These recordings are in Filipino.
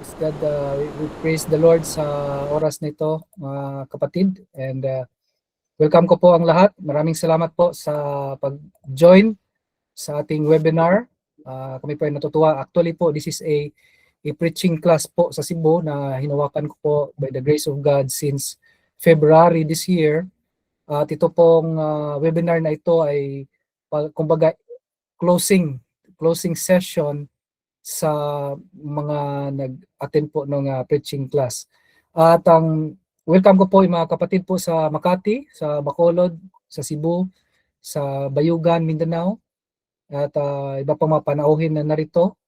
Praise God, we praise the Lord sa oras na ito, mga kapatid. And welcome ko po ang lahat. Maraming salamat po sa pag-join sa ating webinar. Kami po ay natutuwa. Actually po, this is a preaching class po sa Cebu na hinawakan ko po by the grace of God since February this year. At ito pong webinar na ito ay kumbaga closing session sa mga nag-attend po ng preaching class. At ang welcome ko po yung mga kapatid po sa Makati, sa Bacolod, sa Cebu, sa Bayugan, Mindanao, at iba pang mga panauhin na narito.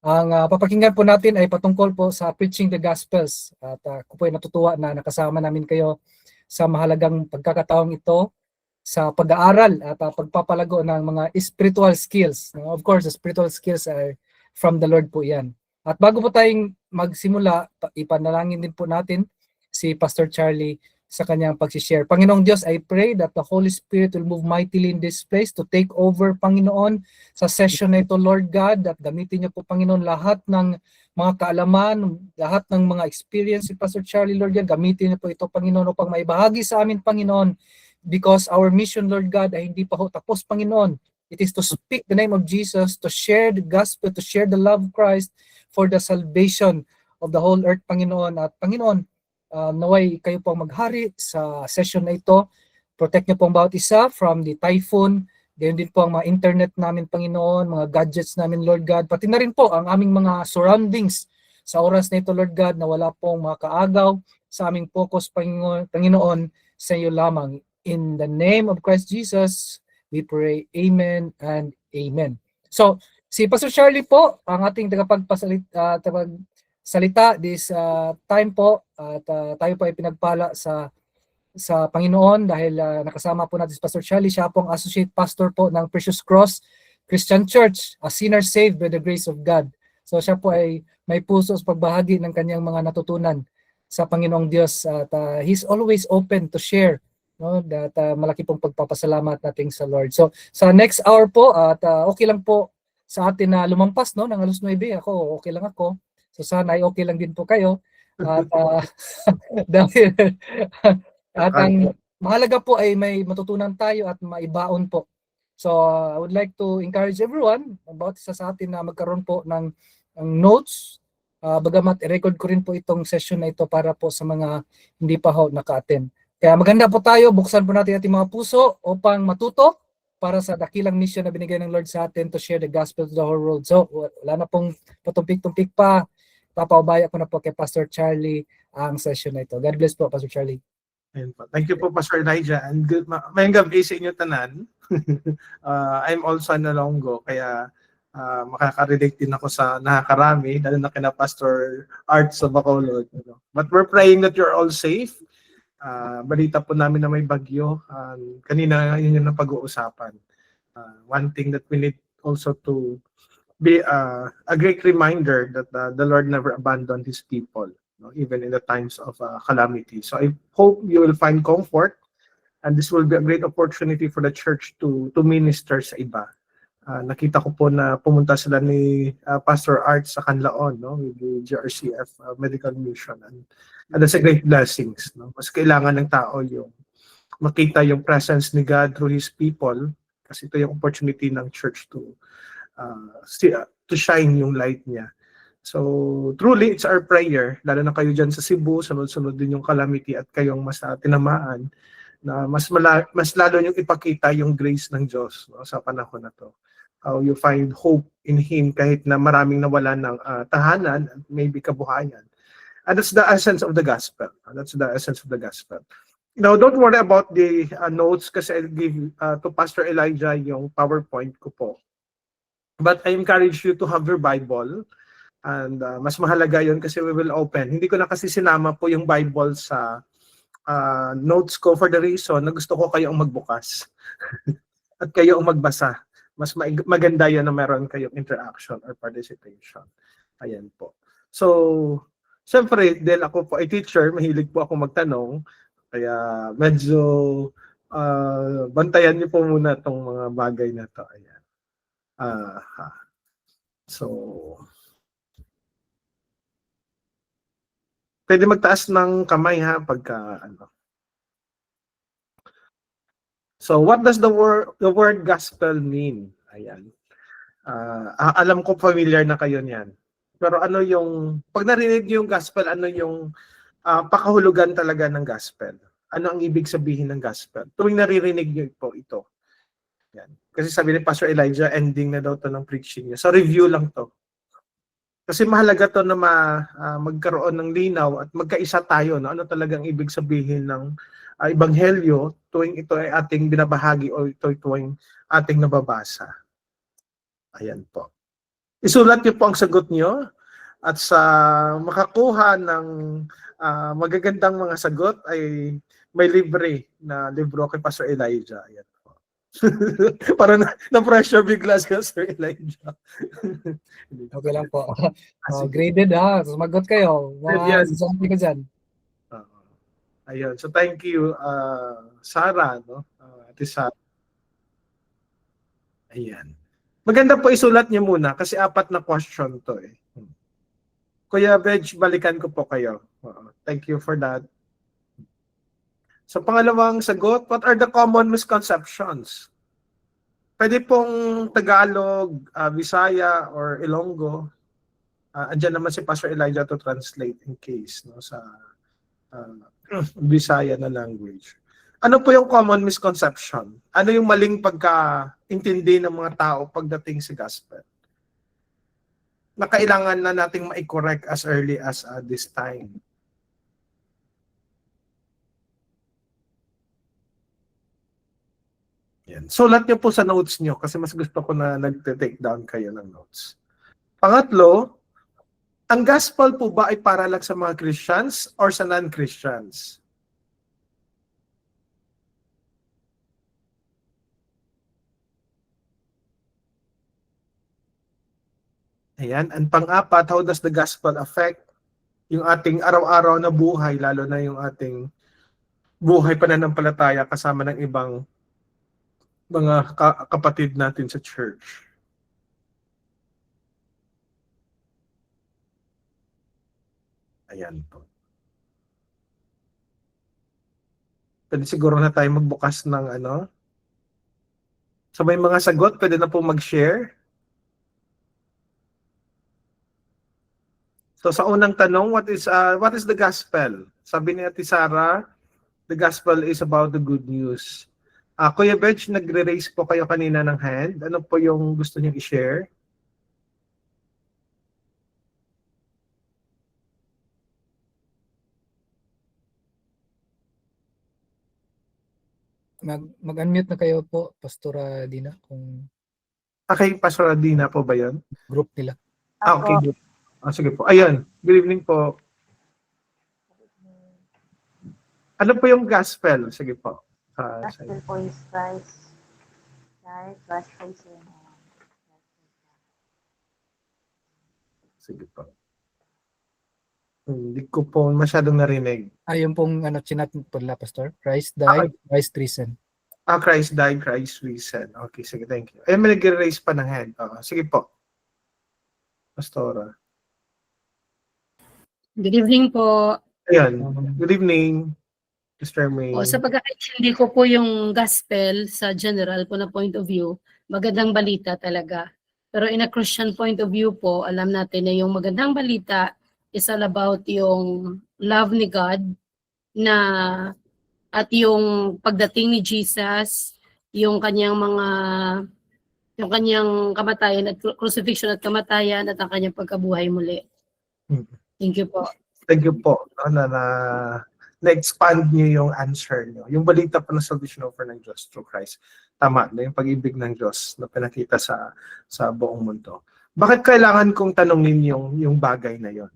Ang papakinggan po natin ay patungkol po sa Preaching the Gospels. At ako po ay natutuwa na nakasama namin kayo sa mahalagang pagkakataong ito sa pag-aaral at pagpapalago ng mga spiritual skills. Of course, the spiritual skills are from the Lord po yan. At bago po tayong magsimula, ipanalangin din po natin si Pastor Charlie sa kanyang pag-share. Panginoong Diyos, I pray that the Holy Spirit will move mightily in this place to take over, Panginoon, sa session na ito, Lord God, at gamitin niyo po, Panginoon, lahat ng mga kaalaman, lahat ng mga experience si Pastor Charlie, Lord God, gamitin niyo po ito, Panginoon, upang maibahagi sa amin, Panginoon, because our mission, Lord God, ay hindi pa ho tapos, Panginoon. It is to speak the name of Jesus, to share the gospel, to share the love of Christ for the salvation of the whole earth, Panginoon. At Panginoon, naway kayo po maghari sa session na ito. Protect niyo po ang bawat isa from the typhoon. Gayon din po ang mga internet namin, Panginoon, mga gadgets namin, Lord God. Pati na rin po ang aming mga surroundings sa oras na ito, Lord God, na wala pong mga kaagaw sa aming focus, Panginoon, sa iyo lamang. In the name of Christ Jesus, we pray, amen and amen. So, si Pastor Charlie po, ang ating tagapagsalita this time po, at tayo po ay pinagpala sa Panginoon dahil nakasama po natin si Pastor Charlie. Siya po ang associate pastor po ng Precious Cross Christian Church, a sinner saved by the grace of God. So siya po ay may puso sa pagbahagi ng kanyang mga natutunan sa Panginoong Diyos, at he's always open to share, no, that malaki pong pagpapasalamat natin sa Lord. So sa next hour po, at okay lang po sa atin na lumampas, no, ng alas 9. Ako okay lang ako, so sana ay okay lang din po kayo. At dahil at ang mahalaga po ay may matutunan tayo at maibaon po. So I would like to encourage everyone, about isa sa atin, na magkaroon po ng notes. Bagamat i-record ko rin po itong session na ito para po sa mga hindi pa ho naka-attend. Kaya maganda po tayo, buksan po natin ating mga puso upang matuto para sa dakilang mission na binigay ng Lord sa atin to share the gospel to the whole world. So wala na pong patumpik-tumpik pa. Papaubaya ko na po kay Pastor Charlie ang session na ito. God bless po, Pastor Charlie. Thank you po, Pastor Elijah. And good, mayang gabi sa inyo tanan. I'm also Nalonggo, kaya makaka-relate din ako sa nakakarami, lalo na kina Pastor Art sa Bacolod. But we're praying that you're all safe. Balita po namin na may bagyo. Kanina yun yung napag-uusapan. One thing that we need also to be a great reminder that the Lord never abandoned His people, even in the times of calamity. So I hope you will find comfort, and this will be a great opportunity for the church to minister sa iba. Nakita ko po na pumunta sila ni Pastor Art sa Canlaon, no, with the GRCF Medical Mission, and that's a great blessings. No? Mas kailangan ng tao yung makita yung presence ni God through His people, kasi ito yung opportunity ng church to shine yung light niya. So truly, it's our prayer, lalo na kayo dyan sa Cebu, sunod-sunod din yung calamity at kayong mas tinamaan, na mas lalo yung ipakita yung grace ng Diyos, no, sa panahon na to. How you find hope in Him kahit na maraming nawala ng tahanan at maybe kabuhayan. And that's the essence of the gospel. That's the essence of the gospel. Now, don't worry about the notes, kasi I'll give to Pastor Elijah yung PowerPoint ko po. But I encourage you to have your Bible, and mas mahalaga yun kasi we will open. Hindi ko na kasi sinama po yung Bible sa notes ko for the reason na gusto ko kayong magbukas at kayo ang magbasa. Mas maganda yan na meron kayong interaction or participation. Ayan po. So, siyempre, dahil ako po ay teacher, mahilig po ako magtanong, kaya medyo bantayan niyo po muna itong mga bagay na to. Ayan. So, Pwede magtaas ng kamay ha pagka ano. So what does the word gospel mean? Ayan. Alam ko familiar na kayo niyan. Pero ano yung pag narinig niyo yung gospel, ano yung pakahulugan talaga ng gospel? Ano ang ibig sabihin ng gospel? Tuwing naririnig niyo po ito. Yan. Kasi sabi ni Pastor Elijah, ending na daw to ng preaching niya. So review lang to. Kasi mahalaga to na magkaroon ng linaw at magkaisa tayo. No? Ano talagang ibig sabihin ng ebanghelyo tuwing ito ay ating binabahagi o ito ay tuwing ating nababasa. Ayan po. Isulat niyo po ang sagot niyo at sa makakuha ng magagandang mga sagot ay may libre na libro kay Pastor Elijah. Ayan po. Para na-pressure bigla si Pastor Elijah. Okay lang po. Graded ha. Sumagot kayo. Sasabi ko dyan. Ayun. So thank you, Sarah, no? Ate Sarah. Ayan. Maganda po isulat niyo muna kasi 4 na question to eh. Kuya Veg, balikan ko po kayo. Thank you for that. So pangalawang sagot, what are the common misconceptions? Pwede pong Tagalog, Bisaya, or Ilonggo. Andyan naman si Pastor Elijah to translate in case no, sa Bisaya na language. Ano po yung common misconception? Ano yung maling pagkaintindi ng mga tao pagdating sa gospel? Na kailangan na nating ma-correct as early as this time. Yan. Sulat niyo po sa notes niyo kasi mas gusto ko na nag-take down kayo ng notes. Pangatlo, ang gospel po ba ay para lang sa mga Christians or sa non-Christians? Ayan. And pang-apat, how does the gospel affect yung ating araw-araw na buhay, lalo na yung ating buhay pananampalataya kasama ng ibang mga kapatid natin sa church? Ayan po. Pwede siguro na tayo magbukas ng ano. So may mga sagot, pwede na po mag-share. So sa unang tanong, what is the gospel? Sabi ni Ate Sarah, the gospel is about the good news. Kuya Bench, nagre-raise po kayo kanina ng hand. Ano po yung gusto niyo i-share? Mag-unmute na kayo po, Pastora Dina, kung Okay, Pastor Adina po ba yun? group nila. Okay, good. Sige po. Ayun, good evening po. Ano po yung gospel? Sige po. Gospel po is Christ. Sige po. Hindi ko po masyadong narinig. Yung pong chinat po nila, Pastor. Christ died, Christ risen. Christ died, Christ risen. Okay, sige, thank you. May nag-raise pa ng hand. Sige po. Pastora. Good evening po. Ayan. Good evening, Mr. May. Sa pagkakaintindi ko po yung gospel sa general po na point of view, magandang balita talaga. Pero in a Christian point of view po, alam natin na yung magandang balita is all about yung love ni God na at yung pagdating ni Jesus, yung kanyang kamatayan at crucifixion at kamatayan at ang kanyang pagkabuhay muli. Thank you po. Thank you po na-expand niyo yung answer niyo. Yung balita po ng salvation offer ng Diyos through Christ. Tama na yung pag-ibig ng Diyos na pinakita sa buong mundo. Bakit kailangan kong tanungin yung bagay na yon?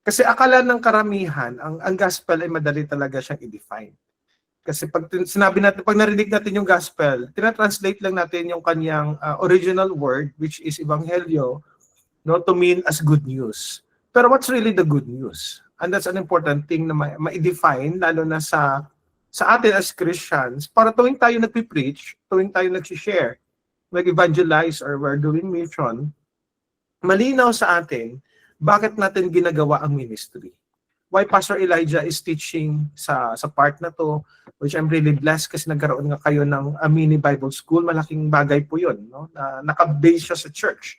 Kasi akala ng karamihan, ang gospel ay madali talaga siyang i-define. Kasi pag narinig natin yung gospel, tinatranslate lang natin yung kanyang original word, which is evangelio, no, to mean as good news. Pero what's really the good news? And that's an important thing na ma-define, lalo na sa atin as Christians, para tuwing tayo nagpipreach, tuwing tayo nag-share, nag-evangelize, or we're doing mission, malinaw sa atin, bakit natin ginagawa ang ministry. why Pastor Elijah is teaching sa part na to, which I'm really blessed kasi nagkaroon nga kayo ng mini Bible school. Malaking bagay po yun, no? Na naka-base siya sa church.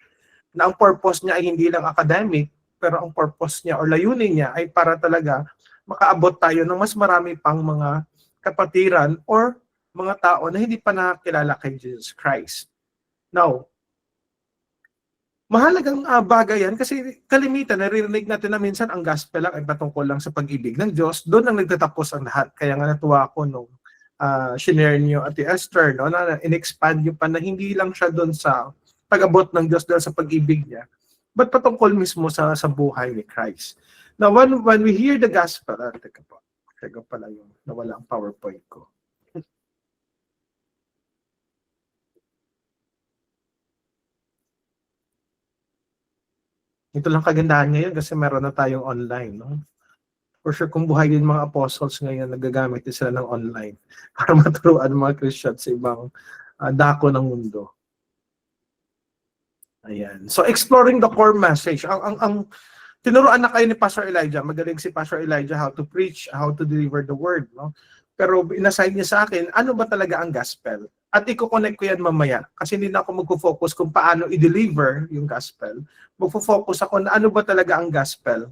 Na ang purpose niya ay hindi lang academic, pero ang purpose niya or layunin niya ay para talaga makaabot tayo ng mas marami pang mga kapatiran or mga tao na hindi pa nakakilala kay Jesus Christ. Now, mahalagang bagay yan kasi kalimitan, naririnig natin na minsan ang gospel lang ay patungkol lang sa pag-ibig ng Diyos. Doon ang nagtatapos ang lahat. Kaya nga natuwa ako nung shinare niyo Ate Esther, no, na in-expand niyo pa na hindi lang siya doon sa pag-abot ng Diyos dahil sa pag-ibig niya, but patungkol mismo sa buhay ni Christ. Now, when we hear the gospel, teka pala yung nawala ang PowerPoint ko. Ito lang kagandahan ngayon kasi meron na tayong online, no? For sure, kung buhay din mga apostles ngayon, nagagamit din sila ng online para maturuan mga Christians sa ibang dako ng mundo. Ayan. So, exploring the core message. Ang tinuruan na kayo ni Pastor Elijah, magaling si Pastor Elijah how to preach, how to deliver the word, no? Pero inassign niya sa akin, ano ba talaga ang gospel? At i-connect ko yan mamaya kasi hindi na ako magfo-focus kung paano i-deliver yung gospel. Magfo-focus ako na ano ba talaga ang gospel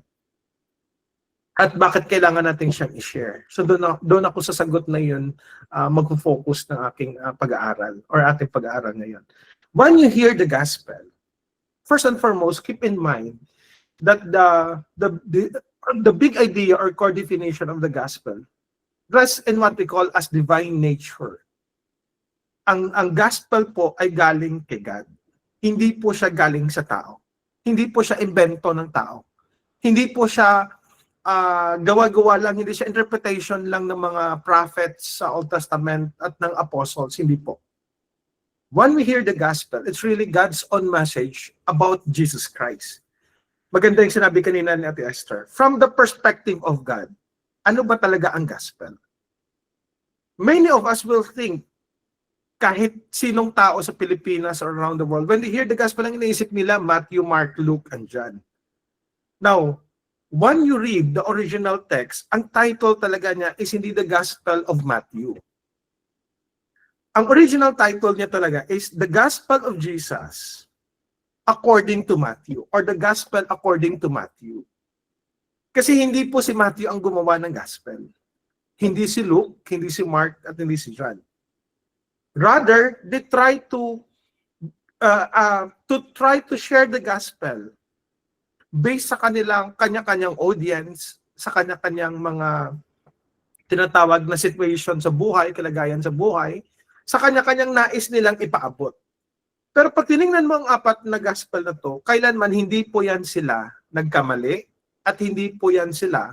at bakit kailangan natin siyang i-share. So doon ako sa sagot na yun magfo-focus ng aking pag-aaral or ating pag-aaral ngayon. When you hear the gospel, first and foremost, keep in mind that the big idea or core definition of the gospel rests in what we call as divine nature. Ang gospel po ay galing kay God. Hindi po siya galing sa tao. Hindi po siya invento ng tao. Hindi po siya gawa-gawa lang, hindi siya interpretation lang ng mga prophets sa Old Testament at ng apostles. Hindi po. When we hear the gospel, it's really God's own message about Jesus Christ. Maganda yung sinabi kanina ni Ate Esther. From the perspective of God, ano ba talaga ang gospel? Many of us will think kahit sinong tao sa Pilipinas or around the world, when they hear the gospel, ang iniisip nila, Matthew, Mark, Luke, and John. Now, when you read the original text, ang title talaga niya is hindi the Gospel of Matthew. Ang original title niya talaga is The Gospel of Jesus according to Matthew or The Gospel according to Matthew. Kasi hindi po si Matthew ang gumawa ng gospel. Hindi si Luke, hindi si Mark, at hindi si John. Rather, they try to share the gospel based sa kanilang kanya-kanyang audience, sa kanya-kanyang mga tinatawag na situation sa buhay, kalagayan sa buhay, sa kanya-kanyang nais nilang ipaabot. Pero pag tinignan mo ang apat na gospel na to, kailanman hindi po yan sila nagkamali at hindi po yan sila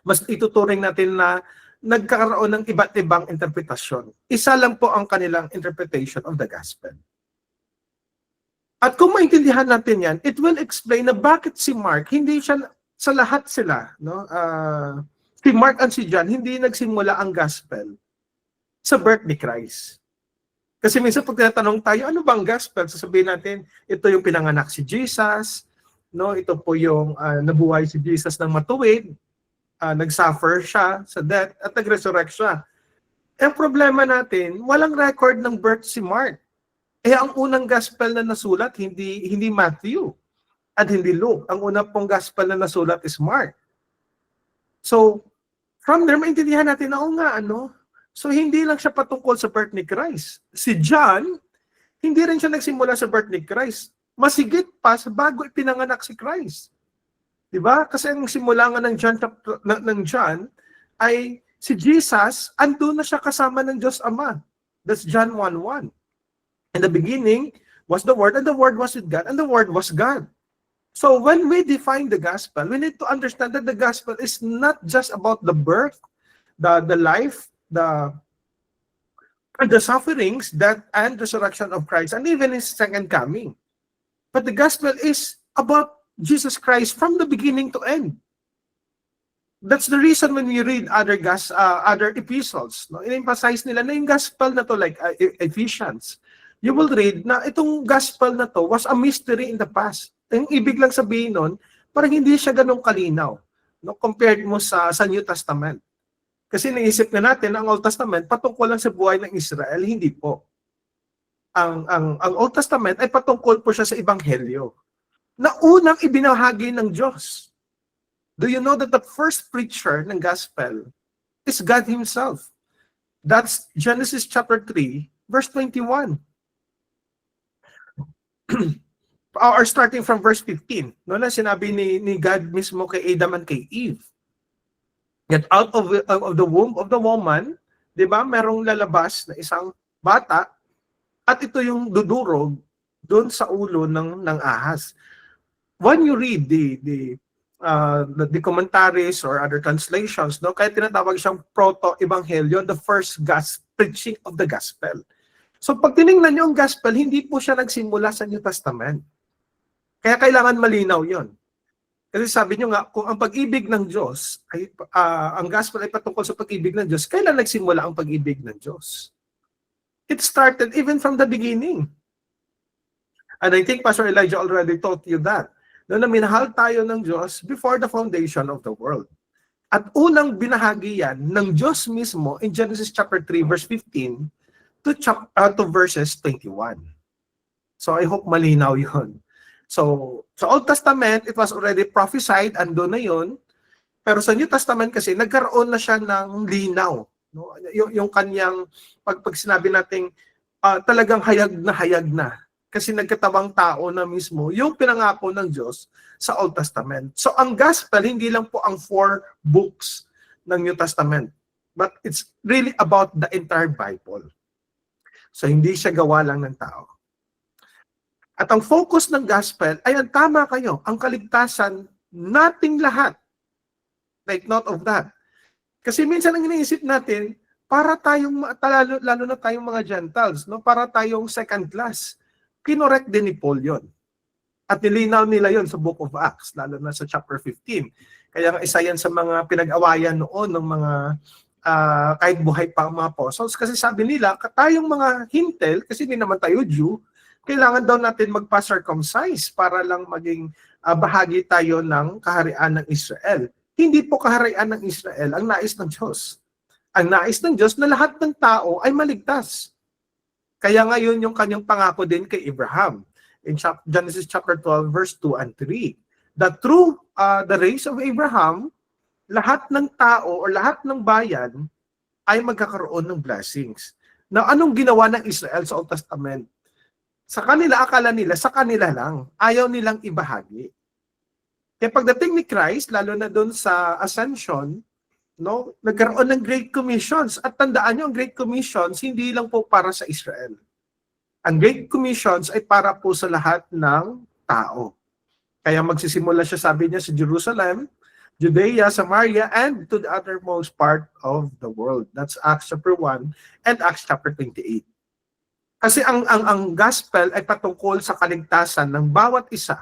mas ituturing natin na nagkakaroon ng iba't ibang interpretasyon. Isa lang po ang kanilang interpretation of the gospel. At kung maintindihan natin yan, it will explain na bakit si Mark, hindi siya sa lahat sila, no? Si Mark at si John, hindi nagsimula ang gospel sa birth ni Christ. Kasi minsan pag tinatanong tayo, ano bang gospel? Sasabihin natin, ito yung pinanganak si Jesus, no? Ito po yung nabuhay si Jesus ng matuwid, nag-suffer siya sa death at nag-resurrect siya. Ang problema natin, walang record ng birth si Mark. Ang unang gospel na nasulat, hindi Matthew at hindi Luke. Ang unang pong gospel na nasulat is Mark. So, from there, maintindihan natin na, so hindi lang siya patungkol sa birth ni Christ. Si John, hindi rin siya nagsimula sa birth ni Christ. Masigit pa sa bago ipinanganak si Christ. Diba? Kasi ang simula nga ng John ay si Jesus, andun na siya kasama ng Diyos Ama. That's John 1:1. In the beginning was the Word, and the Word was with God, and the Word was God. So when we define the gospel, we need to understand that the gospel is not just about the birth, the life, the sufferings, death, and resurrection of Christ, and even His second coming. But the gospel is about Jesus Christ from the beginning to end. That's the reason when we read other epistles, no, in-emphasize nila na yung gospel na to, like Ephesians, you will read na itong gospel na to was a mystery in the past. Ang ibig lang sabihin nun, parang hindi siya ganun kalinaw. no, compared mo sa New Testament. Kasi naisip na natin ang Old Testament patungkol lang sa buhay ng Israel, hindi po. Ang Old Testament ay patungkol po siya sa ebanghelyo na unang ibinahagi ng Diyos. Do you know that the first preacher ng gospel is God himself? That's Genesis chapter 3, verse 21. Or starting from verse 15, no, na sinabi ni God mismo kay Adam and kay Eve. Yet out of the womb of the woman, 'di ba, merong lalabas na isang bata at ito yung dudurog doon sa ulo ng ahas. When you read the commentaries or other translations, no, kaya tinatawag siyang proto-ebanghelyo, the first preaching of the gospel. So pag tiningnan niyo ang gospel, hindi po siya nagsimula sa New Testament. Kaya kailangan malinaw 'yon. Kasi sabi niyo nga, kung ang pag-ibig ng Diyos, ay, ang gospel ay patungkol sa pag-ibig ng Diyos, kailan nagsimula ang pag-ibig ng Diyos? It started even from the beginning. And I think Pastor Elijah already taught you that. Na minahal tayo ng Diyos before the foundation of the world. At unang binahagi yan ng Diyos mismo in Genesis chapter 3 verse 15 to verses 21. So I hope malinaw yun. So, sa Old Testament, it was already prophesied, ando na yun. Pero sa New Testament kasi, nagkaroon na siya ng linaw. No? Yung kanyang, pag sinabi natin, talagang hayag na. Kasi nagkatawang tao na mismo, yung pinangako ng Diyos sa Old Testament. So, ang Gospel, hindi lang po ang 4 books ng New Testament. But it's really about the entire Bible. So, hindi siya gawa lang ng tao. At ang focus ng gospel ay ang tama kayo, ang kaligtasan nating lahat. Take note of that. Kasi minsan ang iniisip natin, para tayong, lalo na tayong mga Gentiles, no? Para tayong second class. Kinorek din ni Paul yun. At nilinaw nila yon sa Book of Acts, lalo na sa chapter 15. Kaya nga isa yan sa mga pinag-awayan noon ng mga kahit buhay pa ang mga apostles. Kasi sabi nila, tayong mga Hintel, kasi hindi naman tayo Jew, kailangan daw natin magpa-circumcise para lang maging bahagi tayo ng kaharian ng Israel. Hindi po kaharian ng Israel ang nais ng Diyos. Ang nais ng Diyos na lahat ng tao ay maligtas. Kaya ngayon yung kanyang pangako din kay Abraham in Genesis chapter 12 verse 2 and 3. That through the race of Abraham, lahat ng tao o lahat ng bayan ay magkakaroon ng blessings. Now, anong ginawa ng Israel sa Old Testament? Sa kanila, akala nila, sa kanila lang. Ayaw nilang ibahagi. Kaya pagdating ni Christ, lalo na doon sa Ascension, no, nagkaroon ng Great Commissions. At tandaan nyo, ang Great Commissions, hindi lang po para sa Israel. Ang Great Commissions ay para po sa lahat ng tao. Kaya magsisimula siya, sabi niya, sa Jerusalem, Judea, Samaria, and to the uttermost part of the world. That's Acts chapter 1 and Acts chapter 28. Kasi ang gospel ay patungkol sa kaligtasan ng bawat isa,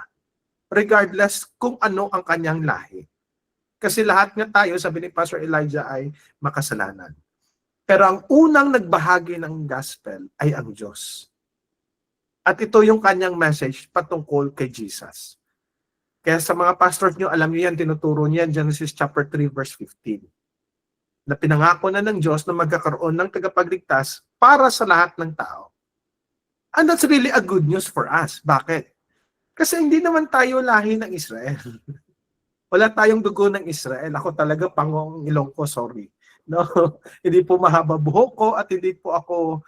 regardless kung ano ang kanyang lahi. Kasi lahat nga tayo, sabi ni Pastor Elijah, ay makasalanan. Pero ang unang nagbahagi ng gospel ay ang Diyos. At ito yung kanyang message patungkol kay Jesus. Kaya sa mga pastors nyo, alam niyo yan, tinuturo niyan, Genesis chapter 3 verse 15. Na pinangako na ng Diyos na magkakaroon ng tagapagligtas para sa lahat ng tao. And that's really a good news for us. Bakit? Kasi hindi naman tayo lahi ng Israel. Wala tayong dugo ng Israel. Ako talaga pangong ilong ko, sorry. No? Hindi po mahaba buhok ko at hindi po ako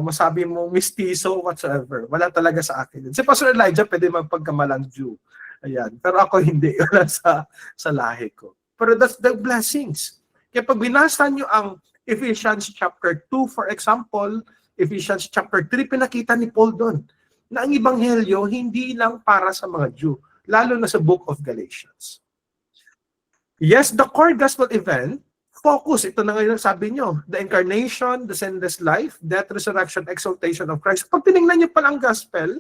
masabi mo mistizo whatsoever. Wala talaga sa akin. Si Pastor Elijah pwede magpagkamalang Jew. Ayan. Pero ako hindi. Wala sa lahi ko. Pero that's the blessings. Kaya pag binasa nyo ang Ephesians chapter 2, for example, Ephesians chapter 3, pinakita ni Paul doon na ang Ebanghelyo hindi lang para sa mga Jew, lalo na sa Book of Galatians. Yes, the core gospel event, focus, ito na ngayon sabi nyo, the incarnation, the sinless life, death, resurrection, exaltation of Christ. Pag tinignan nyo pa ang gospel,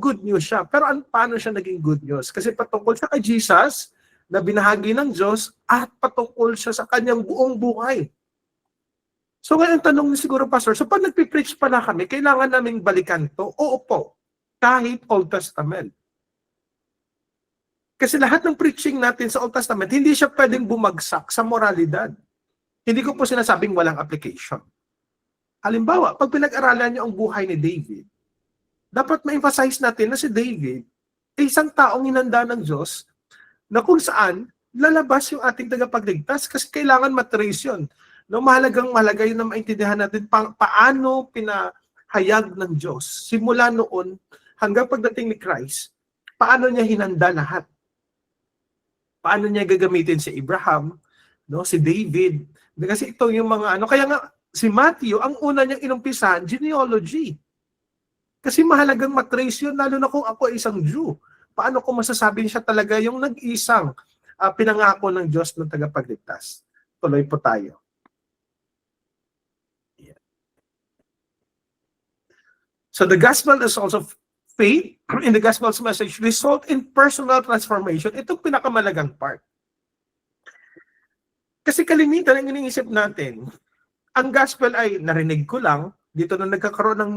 good news siya. Pero paano siya naging good news? Kasi patungkol siya kay Jesus, na binahagi ng Diyos, at patungkol siya sa kanyang buong buhay. So ngayon tanong niyo siguro, Pastor, so pag nagpipreach pala kami, kailangan naming balikan to? Oo po, kahit Old Testament. Kasi lahat ng preaching natin sa Old Testament, hindi siya pwedeng bumagsak sa moralidad. Hindi ko po sinasabing walang application. Halimbawa, pag pinag-aralan niyo ang buhay ni David, dapat ma-emphasize natin na si David ay isang taong hinanda ng Diyos na kung saan lalabas yung ating tagapagligtas kasi kailangan matrace yun. No, mahalaga yun na maintindihan natin paano pinahayag ng Diyos. Simula noon hanggang pagdating ni Christ, paano niya hinanda lahat. Paano niya gagamitin si Abraham, no, si David. Kasi ito yung mga kaya nga si Matthew, ang una niyang inumpisahan, genealogy. Kasi mahalagang matrace yun, lalo na kung ako ay isang Jew. Paano ko masasabing siya talaga yung nag-isang pinangako ng Diyos ng tagapagligtas? Tuloy po tayo. Yeah. So the gospel is also faith in the gospel's message result in personal transformation. Ito pinakamalagang part. Kasi kalimitan ang iniisip natin, ang gospel ay narinig ko lang, dito na nagkakaroon ng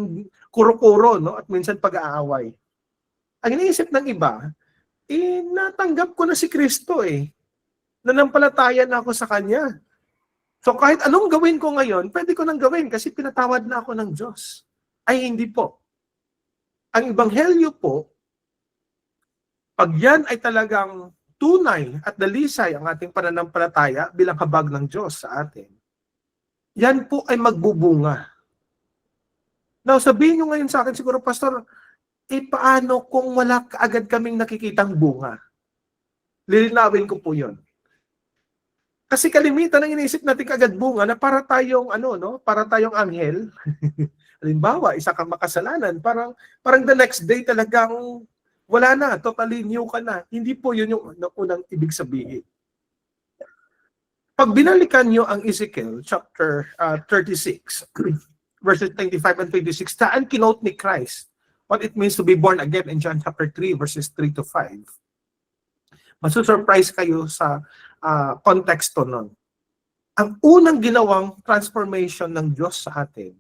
kuro-kuro, no? At minsan pag-aaway. Ang iniisip ng iba, natanggap ko na si Kristo Nanampalataya na ako sa Kanya. So kahit anong gawin ko ngayon, pwede ko nang gawin kasi pinatawad na ako ng Diyos. Ay hindi po. Ang Ebanghelyo po, pag yan ay talagang tunay at dalisay ang ating pananampalataya bilang habag ng Diyos sa atin, yan po ay magbubunga. Now, sabihin nyo ngayon sa akin, siguro, Pastor, paano kung wala agad kaming nakikitang bunga? Lilinawin ko po yun. Kasi kalimitan ang iniisip natin kagad bunga na para tayong, para tayong anghel. Halimbawa, isa kang makasalanan, parang the next day talagang wala na, totally new ka na. Hindi po yun yung unang ibig sabihin. Pag binalikan nyo ang Ezekiel chapter 36, verses 25 and 26, saan kinote ni Christ what it means to be born again in John chapter 3, verses 3 to 5. Masusurprise kayo sa konteksto nun. Ang unang ginawang transformation ng Diyos sa atin,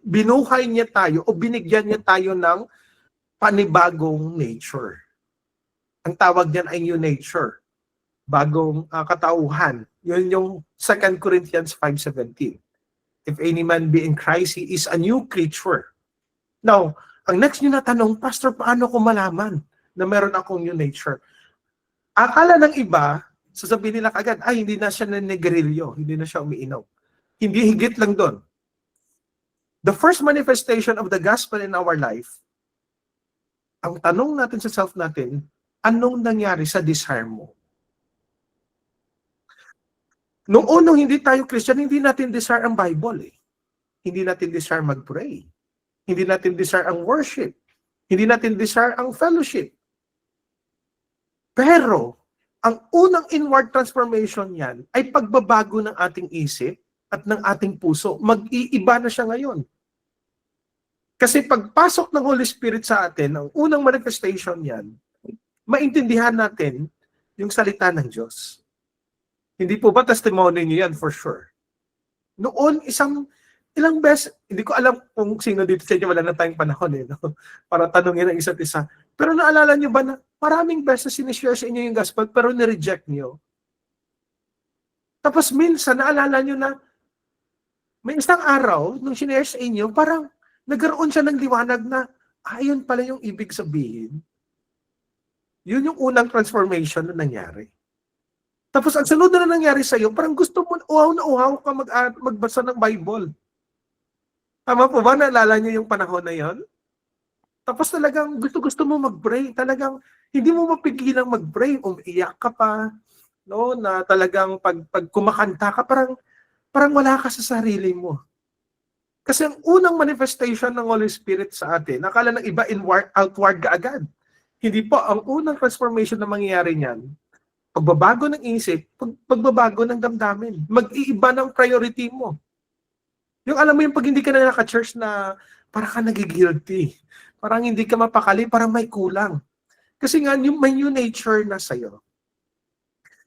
binuhay niya tayo o binigyan niya tayo ng panibagong nature. Ang tawag niyan ay new nature. Bagong katauhan. Yun yung 2 Corinthians 5:17. If any man be in Christ, he is a new creature. Now, ang next nyo na tanong, Pastor, paano ko malaman na meron akong new nature? Akala ng iba, sasabihin nila kagad, hindi na siya naninigarilyo, hindi na siya umiinom. Hindi, higit lang doon. The first manifestation of the gospel in our life, ang tanong natin sa self natin, anong nangyari sa desire mo? Noong unang hindi tayo Christian, hindi natin desire ang Bible Hindi natin desire mag-pray. Hindi natin desire ang worship. Hindi natin desire ang fellowship. Pero, ang unang inward transformation yan ay pagbabago ng ating isip at ng ating puso. Mag-iiba na siya ngayon. Kasi pagpasok ng Holy Spirit sa atin, ang unang manifestation yan, maintindihan natin yung salita ng Diyos. Hindi po ba testimony niyo yan for sure? Noon, ilang beses, hindi ko alam kung sino dito sa inyo, wala na tayong panahon para tanungin ang isa't isa. Pero naalala niyo ba na maraming beses sinishare sa inyo yung gospel pero nireject niyo? Tapos minsan, naalala niyo na may isang araw, nung sinare sa inyo, parang nagkaroon siya ng liwanag na ayun pala yung ibig sabihin. Yun yung unang transformation na nangyari. Tapos ang sunod na nangyari sa iyo, parang gusto mo, uhaw ka magbasa ng Bible. Tama po ba? Naalala niyo yung panahon na yon? Tapos talagang gusto mo mag-pray. Talagang hindi mo mapigilang mag-pray. Umiiyak ka pa. No? Na talagang pag kumakanta ka, parang wala ka sa sarili mo. Kasi ang unang manifestation ng Holy Spirit sa atin, nakala ng iba outward ka agad. Hindi po, ang unang transformation na mangyayari niyan, pagbabago ng isip, pagbabago ng damdamin. Mag-iiba ng priority mo. Yung alam mo yung pag hindi ka na naka-church na parang ka nagigilty. Parang hindi ka mapakali, parang may kulang. Kasi nga, may new nature na sa'yo.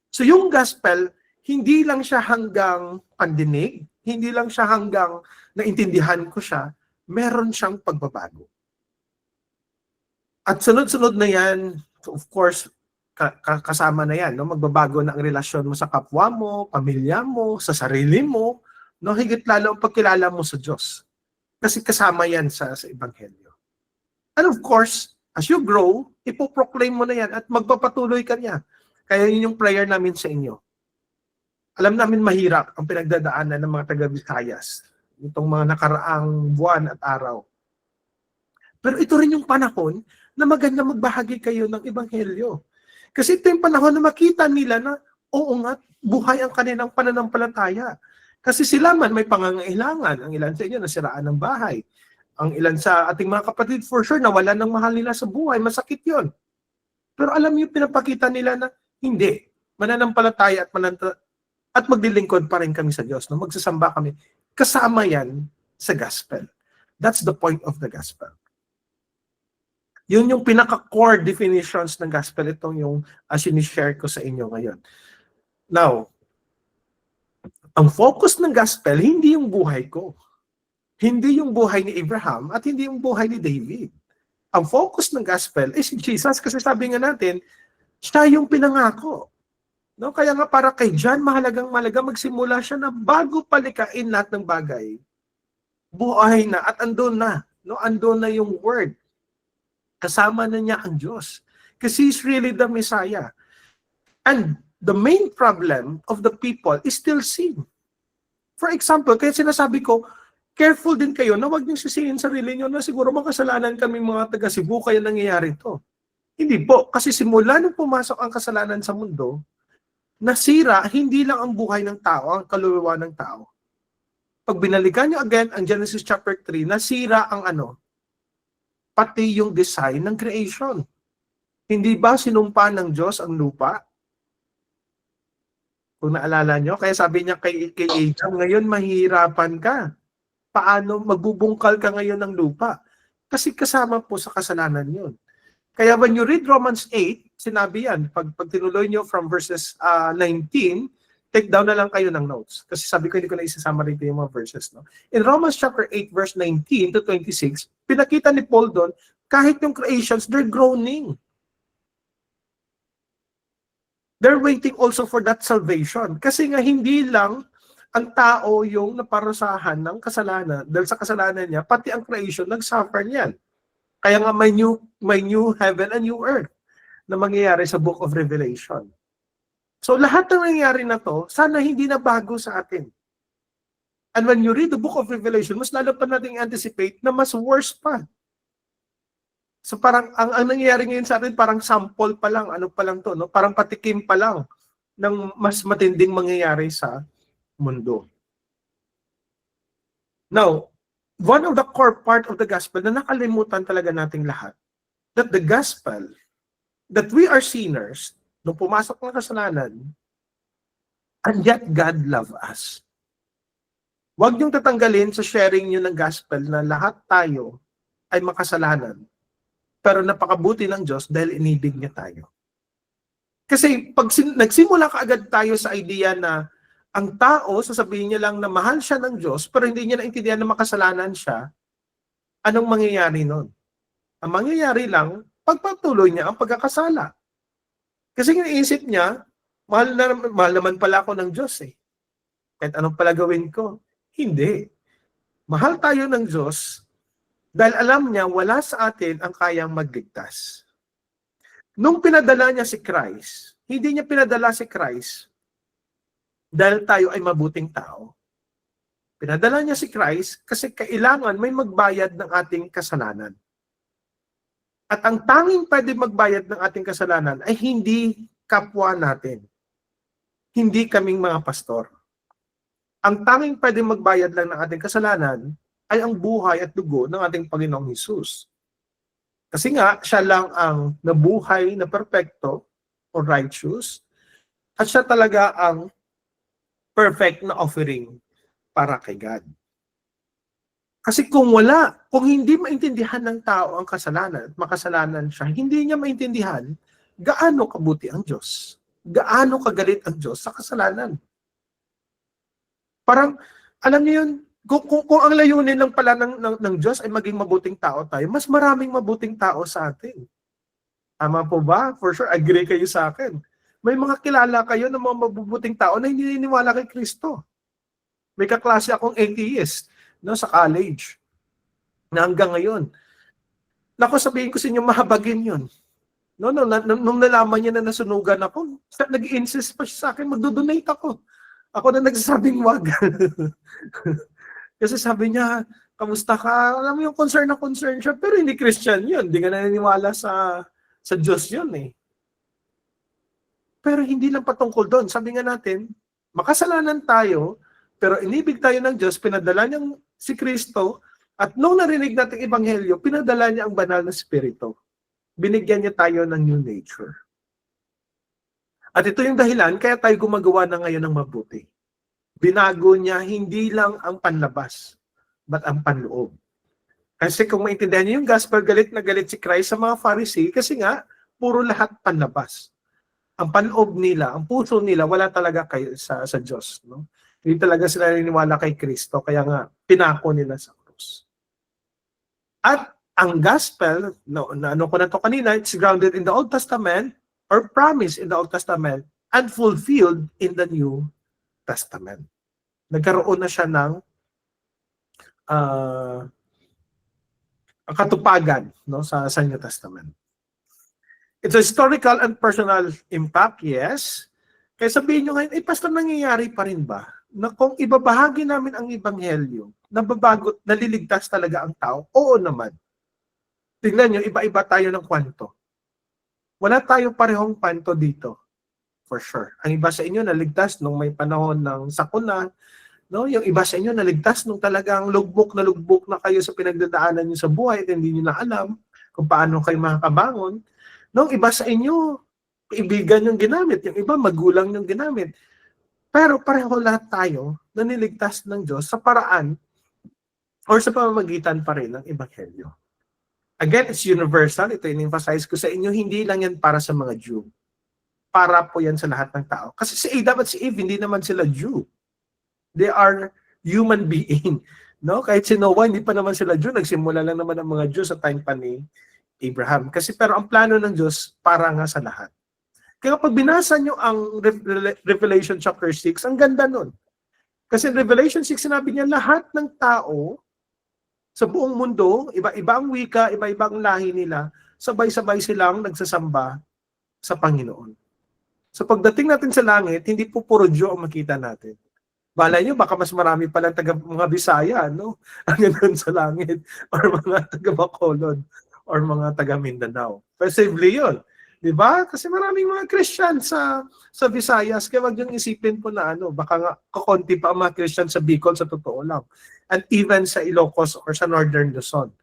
So yung gospel, hindi lang siya hanggang pandinig, hindi lang siya hanggang naintindihan ko siya, meron siyang pagbabago. At sunod-sunod na yan, So of course, kasama na yan, no? Magbabago na ang relasyon mo sa kapwa mo, pamilya mo, sa sarili mo, no? Higit lalo ang pagkilala mo sa Diyos. Kasi kasama yan sa Ebanghelyo. And of course, as you grow, ipoproclaim mo na yan at magpapatuloy ka niya. Kaya yun yung prayer namin sa inyo. Alam namin mahirap ang pinagdadaanan ng mga taga-Visayas itong mga nakaraang buwan at araw. Pero ito rin yung panahon na maganda magbahagi kayo ng Ebanghelyo. Kasi ito yung panahon na makita nila na oo nga, buhay ang kanilang pananampalataya. Kasi sila man may pangangailangan. Ang ilan sa inyo nasiraan ng bahay. Ang ilan sa ating mga kapatid for sure nawalan ng mahal nila sa buhay. Masakit yon. Pero alam niyo, pinapakita nila na hindi. Mananampalataya at maglilingkod pa rin kami sa Diyos. No? Magsasamba kami. Kasama yan sa gospel. That's the point of the gospel. Yun yung pinaka-core definitions ng gospel. Itong yung sinishare ko sa inyo ngayon. Now, ang focus ng gospel, hindi yung buhay ko. Hindi yung buhay ni Abraham at hindi yung buhay ni David. Ang focus ng gospel is Jesus kasi sabi nga natin, siya yung pinangako. No? Kaya nga para kay John, mahalagang magsimula siya na bago palikain lahat ng bagay. Buhay na at andun na. No? Andun na yung word. Kasama na niya ang Diyos. Kasi He's really the Messiah. And the main problem of the people is still sin. For example, kaya sinasabi ko, careful din kayo na huwag niyong sisihin sarili niyo na siguro makasalanan kami mga taga Cebu kaya nangyayari ito. Hindi po, kasi simula nung pumasok ang kasalanan sa mundo, nasira hindi lang ang buhay ng tao, ang kaluluwa ng tao. Pag binalikan niyo again ang Genesis chapter 3, nasira ang pati yung design ng creation. Hindi ba sinumpa ng Diyos ang lupa? Kung naalala nyo, kaya sabi niya kay Adam, ngayon mahirapan ka. Paano magbubungkal ka ngayon ng lupa? Kasi kasama po sa kasalanan yun. Kaya when you read Romans 8, sinabi yan, pag tinuloy nyo from verses 19, take down na lang kayo ng notes. Kasi sabi ko, hindi ko na isasama rito yung mga verses. No? In Romans chapter 8, verse 19 to 26, pinakita ni Paul doon, kahit yung creations, they're groaning. They're waiting also for that salvation. Kasi nga hindi lang ang tao yung naparusahan ng kasalanan, dahil sa kasalanan niya, pati ang creation nag-suffer niyan. Kaya nga may new heaven and new earth na mangyayari sa Book of Revelation. So lahat ng nangyayari na to, sana hindi na bago sa atin. And when you read the Book of Revelation, mas lalo pa natin anticipate na mas worse pa. So parang ang nangyayari ngayon sa atin parang sample pa lang, ano pa lang to, no? Parang patikim pa lang ng mas matinding mangyayari sa mundo. Now, one of the core part of the gospel na nakalimutan talaga nating lahat, that the gospel, that we are sinners, nung pumasok ng kasalanan, and yet God love us. Huwag niyong tatanggalin sa sharing niyo ng gospel na lahat tayo ay makasalanan, pero napakabuti ng Diyos dahil inibig niya tayo. Kasi pag nagsimula kaagad tayo sa idea na ang tao, sasabihin niya lang na mahal siya ng Diyos, pero hindi niya naintindihan na makasalanan siya, anong mangyayari nun? Ang mangyayari lang, pagpatuloy niya ang pagkakasala. Kasi iniisip niya, mahal naman pala ako ng Diyos eh. Kahit anong pala gawin ko. Hindi. Mahal tayo ng Diyos dahil alam niya wala sa atin ang kayang magligtas. Nung pinadala niya si Christ, hindi niya pinadala si Christ dahil tayo ay mabuting tao. Pinadala niya si Christ kasi kailangan may magbayad ng ating kasalanan. At ang tanging pwede magbayad ng ating kasalanan ay hindi kapwa natin. Hindi kaming mga pastor. Ang tanging pwede magbayad lang ng ating kasalanan ay ang buhay at dugo ng ating Panginoong Hesus. Kasi nga, siya lang ang nabuhay na perfecto o righteous at siya talaga ang perfect na offering para kay God. Kasi kung hindi maintindihan ng tao ang kasalanan, makasalanan siya, hindi niya maintindihan gaano kabuti ang Diyos. Gaano kagalit ang Diyos sa kasalanan. Parang, alam niyo yun, kung ang layunin lang pala ng Diyos ay maging mabuting tao tayo, mas maraming mabuting tao sa atin. Tama po ba? For sure, agree kayo sa akin. May mga kilala kayo ng mga mabubuting tao na hindi naniniwala kay Kristo. May kaklase akong atheist, no, sa college na hanggang ngayon. Naku, sabihin ko sa inyo, mahabagin yun. No, nung nalaman niya na nasunugan ako, nag-insist pa siya sa akin, magdo-donate ako. Ako na nagsasabing wag. Kasi sabi niya, kamusta ka? Alam mo yung concern na concern siya, pero hindi Christian yun. Hindi ka naniniwala sa Diyos yun eh. Pero hindi lang patungkol doon. Sabi nga natin, makasalanan tayo, pero inibig tayo ng Diyos, pinadala niyang si Kristo, at nung narinig natin ebanghelyo, pinadala niya ang banal na spirito. Binigyan niya tayo ng new nature. At ito yung dahilan, kaya tayo gumagawa na ngayon ng mabuti. Binago niya hindi lang ang panlabas, but ang panloob. Kasi kung maintindihan niyo yung gospel, galit na galit si Christ sa mga Pharisee, kasi nga, puro lahat panlabas. Ang panloob nila, ang puso nila, wala talaga sa Diyos. No? Hindi talaga sila naniniwala kay Kristo, kaya nga, pinako nila sa krus. At ang gospel, ano ko na to kanina, it's grounded in the Old Testament or promised in the Old Testament and fulfilled in the New Testament. Nagkaroon na siya ng katupagan, no, sa New Testament. It's a historical and personal impact, yes. Kaya sabihin nyo ngayon, pastor, nangyayari pa rin ba na kung ibabahagi namin ang ebanghelyo, nababago, naliligtas talaga ang tao? Oo naman. Tingnan nyo, iba-iba tayo ng kwanto. Wala tayo parehong kwanto dito. For sure. Ang iba sa inyo naligtas nung may panahon ng sakuna. No? Yung iba sa inyo naligtas nung talagang lugbok na kayo sa pinagdadaanan nyo sa buhay at hindi nyo na alam kung paano kayo makakabangon. Nung iba sa inyo, kaibigan yung ginamit. Yung iba, magulang yung ginamit. Pero pareho lahat tayo na niligtas ng Diyos sa paraan or sa pamamagitan pa rin ng ebanghelyo. Again, it's universal. Ito in-emphasize ko sa inyo, hindi lang yan para sa mga Jew. Para po yan sa lahat ng tao. Kasi si Adam at si Eve, hindi naman sila Jew. They are human being. No? Kahit si Noah, hindi pa naman sila Jew. Nagsimula lang naman ang mga Jew sa time pa ni Abraham. Kasi pero ang plano ng Diyos, para nga sa lahat. Kaya kapag binasa nyo ang Revelation chapter 6, ang ganda nun. Kasi in Revelation 6, sinabi niya, lahat ng tao, sa buong mundo, iba-ibang wika, iba-ibang lahi nila, sabay-sabay silang nagsasamba sa Panginoon. So pagdating natin sa langit, hindi po puro Diyo ang makita natin. Balay nyo, baka mas marami palang mga Bisaya, no? Ang ganoon sa langit, or mga taga-Bacolod, or mga taga-Mindanao. Possibly yun. Diba? Kasi maraming mga Christian sa Visayas, kaya wag yung isipin po na baka nga kakonti pa ang mga Christian sa Bicol, sa totoo lang. And even sa Ilocos or sa Northern Luzon.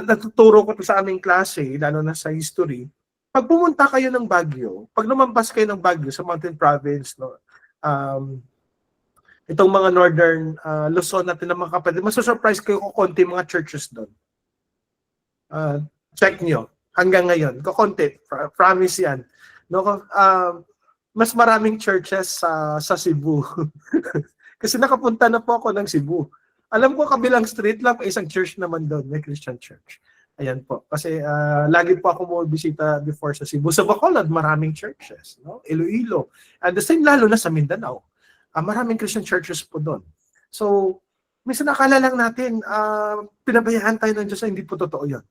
Natuturo ko to sa aming klase, lalo na sa history. Pag pumunta kayo ng Baguio, pag lumampas kayo ng Baguio sa Mountain Province, no, itong mga Northern Luzon natin na mga kapatid, masusurprise kayo kung konti mga churches doon. Check nyo. Hanggang ngayon, kukonti, promise yan. No, mas maraming churches sa Cebu. Kasi nakapunta na po ako ng Cebu. Alam ko, kabilang street lang, isang church naman doon, may Christian church. Ayan po. Kasi lagi po ako bumibisita before sa Cebu. Sa Bacolod, maraming churches. No? Iloilo. And the same lalo na sa Mindanao. Maraming Christian churches po doon. So, minsan nakala lang natin, pinabayaan tayo ng Diyos na hindi po totoo yun.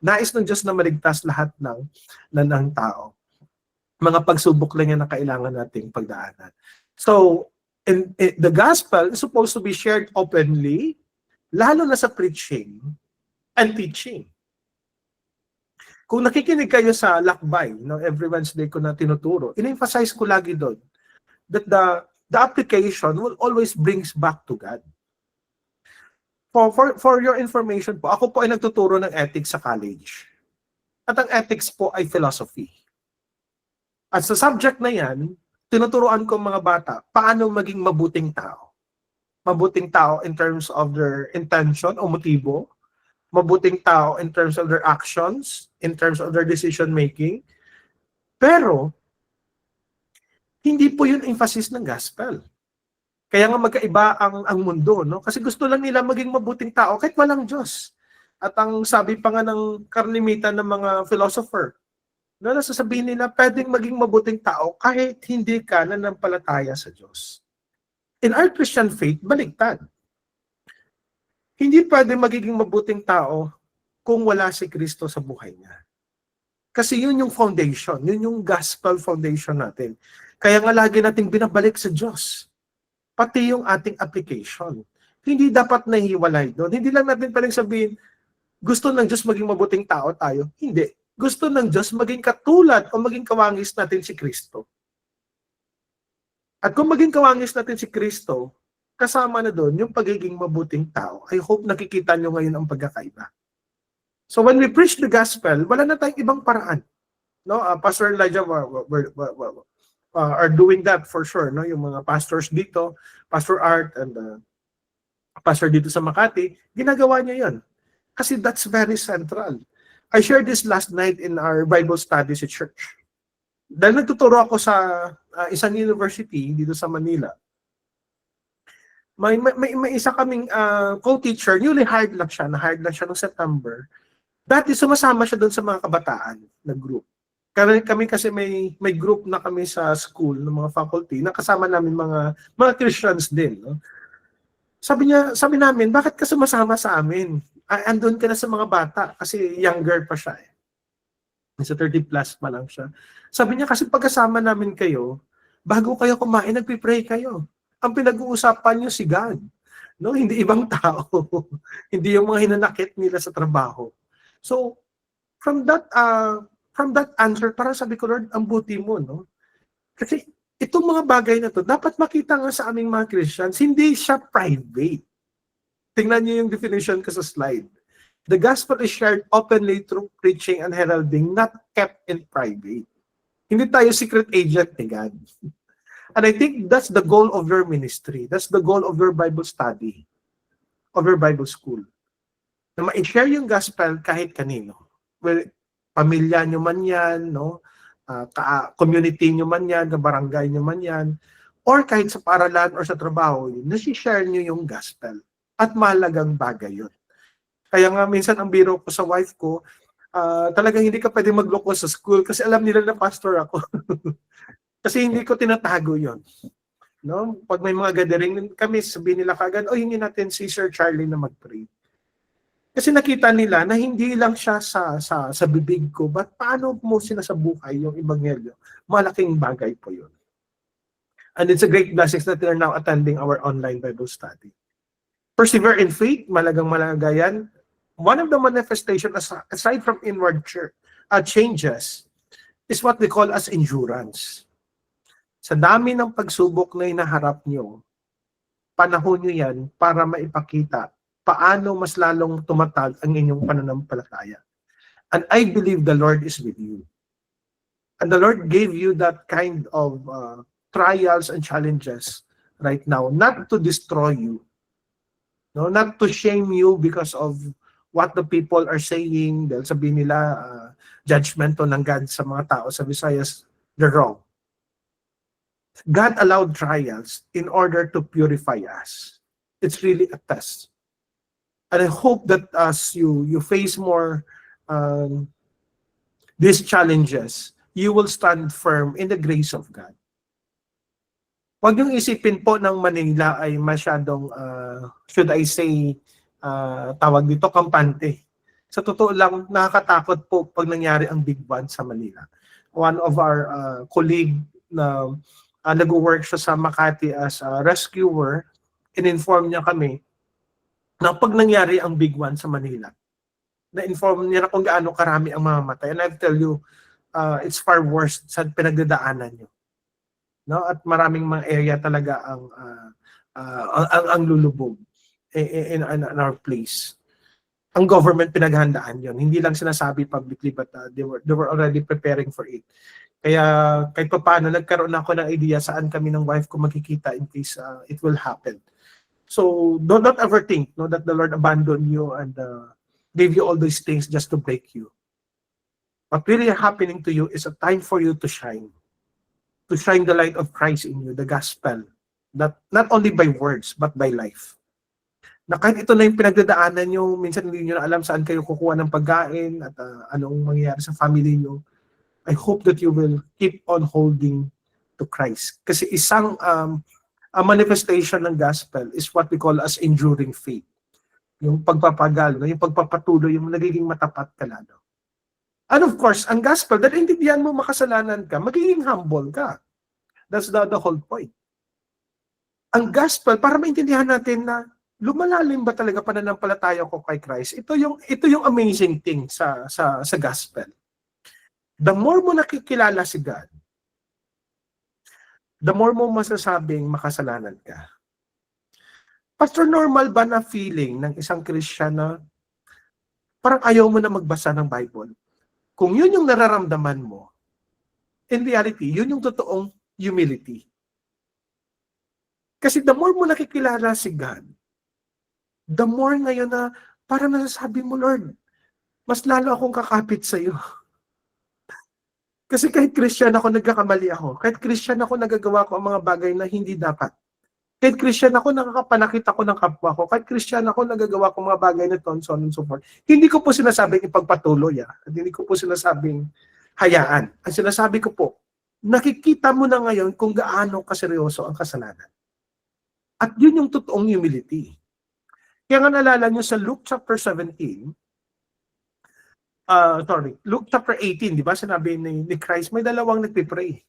Nais ng Diyos na maligtas lahat ng tao. Mga pagsubok lang yan na kailangan nating pagdaanan. So, the gospel is supposed to be shared openly, lalo na sa preaching and teaching. Kung nakikinig kayo sa lakbay, every Wednesday ko na tinuturo, in-emphasize ko lagi doon that the application will always brings back to God. For your information po, ako po ay nagtuturo ng ethics sa college. At ang ethics po ay philosophy. At sa subject na yan, tinuturuan ko mga bata paano maging mabuting tao. Mabuting tao in terms of their intention o motibo. Mabuting tao in terms of their actions, in terms of their decision making. Pero, hindi po yun emphasis ng gospel. Kaya nga magkaiba ang mundo, no? Kasi gusto lang nila maging mabuting tao kahit walang Diyos. At ang sabi pa nga ng karnimitan ng mga philosopher, no, nasasabihin nila, pwedeng maging mabuting tao kahit hindi ka nanampalataya sa Diyos. In our Christian faith, baliktad. Hindi pwedeng magiging mabuting tao kung wala si Kristo sa buhay niya. Kasi yun yung foundation, yun yung gospel foundation natin. Kaya nga lagi nating binabalik sa Diyos. Pati yung ating application. Hindi dapat nahiwalay doon. Hindi lang natin pwedeng sabihin, gusto ng Diyos maging mabuting tao tayo. Hindi. Gusto ng Diyos maging katulad o maging kawangis natin si Kristo. At kung maging kawangis natin si Kristo, kasama na doon yung pagiging mabuting tao. I hope nakikita nyo ngayon ang pagkakaiba. So when we preach the gospel, wala na tayong ibang paraan. No, Pastor Elijah are doing that for sure. No, yung mga pastors dito, Pastor Art and pastor dito sa Makati, ginagawa niya yon. Kasi that's very central. I shared this last night in our Bible studies at church. Dahil nagtuturo ako sa isang university dito sa Manila. May isa kaming co-teacher, newly hired lang siya, na-hired lang siya noong September. Dati sumasama siya doon sa mga kabataan na group. Kami kasi may group na kami sa school ng mga faculty na kasama namin mga Christians din, no? Sabi namin, bakit ka sumasama sa amin? Andun ka na sa mga bata kasi younger pa siya eh. Nasa 30 plus pa lang siya. Sabi niya kasi pagkasama namin kayo, bago kayo kumain, nagpipray kayo. Ang pinag-uusapan niyo si God, no? Hindi ibang tao. Hindi yung mga hinanakit nila sa trabaho. So, from that answer, parang sabi ko, Lord, ang buti mo, no? Kasi itong mga bagay na to, dapat makita nga sa aming mga Christians, hindi siya private. Tingnan niyo yung definition ko sa slide. The gospel is shared openly through preaching and heralding, not kept in private. Hindi tayo secret agent ni God. And I think that's the goal of your ministry. That's the goal of your Bible study, of your Bible school. Na ma-share yung gospel kahit kanino. Well, pamilya nyo man yan, no? Community nyo man yan, barangay nyo man yan, or kahit sa paaralan or sa trabaho, nasi-share nyo yung gospel. At mahalagang bagay yun. Kaya nga minsan ang biro ko sa wife ko, talagang hindi ka pwede magloko sa school kasi alam nila na pastor ako. Kasi hindi ko tinatago yun. No? Pag may mga gathering kami, sabihin nila kagad, hingin natin si Sir Charlie na mag-pray. Kasi nakita nila na hindi lang siya sa bibig ko, but paano mo sinasabuhay yung ebanghelyo? Malaking bagay po yun. And it's a great blessing that we are now attending our online Bible study. Persevere in faith, malagang-malaga yan. One of the manifestations, aside from inward changes, is what we call as endurance. Sa dami ng pagsubok na inaharap nyo, panahon nyo yan para maipakita paano mas lalong tumatag ang inyong pananampalataya. And I believe the Lord is with you. And the Lord gave you that kind of trials and challenges right now, not to destroy you, no, not to shame you because of what the people are saying. Dahil sabihin nila, judgmental ng God sa mga tao sa Visayas, they're wrong. God allowed trials in order to purify us. It's really a test. And I hope that as you face more these challenges, you will stand firm in the grace of God. Huwag niyong isipin po ng Manila ay masyadong, should I say, tawag dito, kampante. Sa totoo lang, nakakatakot po pag nangyari ang big one sa Manila. One of our colleague na nag-work siya sa Makati as a rescuer, in-inform niya kami na pag nangyari ang big one sa Manila, na-inform niya na kung gaano karami ang mamamatay. And I'll tell you, it's far worse sa pinagdadaanan niyo. No? At maraming mga area talaga ang lulubog in our place. Ang government pinaghandaan yon. Hindi lang sinasabi publicly, but they were already preparing for it. Kaya kahit pa paano, nagkaroon ako ng idea saan kami ng wife ko magkikita in case it will happen. So don't ever think that the Lord abandoned you and gave you all these things just to break you. What really happening to you is a time for you to shine the light of Christ in you, the gospel, that not only by words but by life. Na kahit ito na yung pinagdadaanan nyo, minsan hindi nyo na alam saan kayo kukuha ng pagkain at anong mangyayari sa family nyo. I hope that you will keep on holding to Christ. Kasi isang a manifestation ng gospel is what we call as enduring faith. Yung pagpapagal, no? Yung pagpapatuloy, yung nagiging matapat ka lalo. And of course, ang gospel, dahil intindihan mo makasalanan ka, magiging humble ka. That's the whole point. Ang gospel, para maintindihan natin na lumalalim ba talaga pananampalataya ko kay Christ? Ito yung amazing thing sa gospel. The more mo nakikilala si God, the more mo masasabing makasalanan ka. Pastor, normal ba na feeling ng isang Christian na parang ayaw mo na magbasa ng Bible? Kung yun yung nararamdaman mo, in reality, yun yung totoong humility. Kasi the more mo nakikilala si God, the more ngayon na parang nasasabi mo, Lord, mas lalo akong kakapit sa iyo. Kasi kahit Christian ako, nagkakamali ako. Kahit Christian ako, nagagawa ko ang mga bagay na hindi dapat. Kahit Christian ako, nakakapanakit ako ng kapwa ko. Kahit Christian ako, nagagawa ko mga bagay na so on and so forth. Hindi ko po sinasabing ipagpatuloy. At hindi ko po sinasabing hayaan. Ang sinasabi ko po, nakikita mo na ngayon kung gaano kaseryoso ang kasalanan. At yun yung totoong humility. Kaya nga nalala nyo sa Luke chapter 17, Luke chapter 18, di ba? Sinabi ni Christ, may dalawang nagpipray.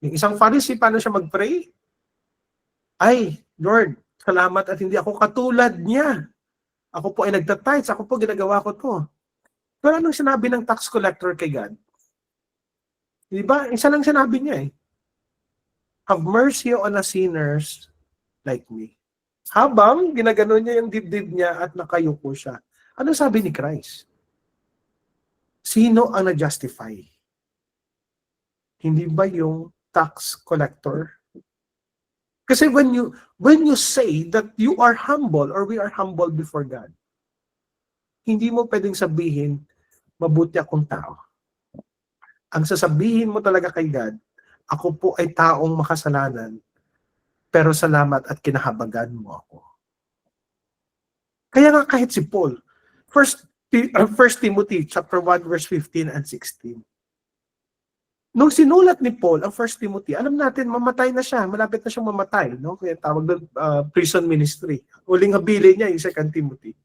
Yung isang Pharisee, paano siya magpray? Ay, Lord, salamat at hindi ako katulad niya. Ako po ay nagtatites, ako po ginagawa ko to. Pero anong sinabi ng tax collector kay God? Di ba? Isa lang sinabi niya eh. Have mercy on a sinners like me. Habang ginagano niya yung dibdib niya at nakayuko siya. Ano sabi ni Christ? Sino ang na-justify? Hindi ba yung tax collector? Kasi when you say that you are humble or we are humble before God, hindi mo pwedeng sabihin, mabuti akong tao. Ang sasabihin mo talaga kay God, ako po ay taong makasalanan, pero salamat at kinahabagan mo ako. Kaya nga kahit si Paul, 1 Timothy chapter 1 verse 15 and 16. Nung sinulat ni Paul ang 1 Timothy, alam natin mamatay na siya, malapit na siyang mamatay, no? Kaya tawag doon prison ministry. Uling habili niya yung 2 Timothy.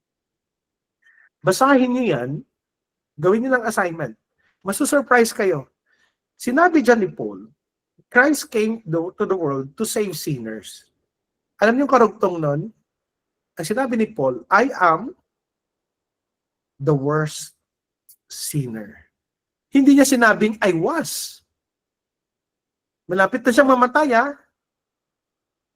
Basahin niyo 'yan, gawin niyo ng assignment. Masusurprise kayo. Sinabi diyan ni Paul, Christ came to the world to save sinners. Alam niyo yung karugtong nun? Ang sinabi ni Paul, I am the worst sinner. Hindi niya sinabing I was. Malapit na siyang mamatay, ha?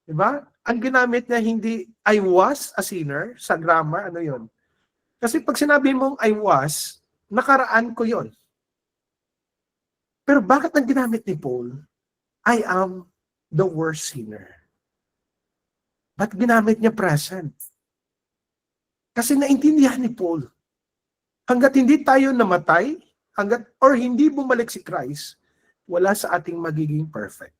Diba? Ang ginamit niya hindi I was a sinner sa grammar, ano yon? Kasi pag sinabi mong I was, nakaraan ko yon. Pero bakit ang ginamit ni Paul? I am the worst sinner. Ba't ginamit niya present? Kasi naintindihan ni Paul, hanggat hindi tayo namatay, or hindi bumalik si Christ, wala sa ating magiging perfect.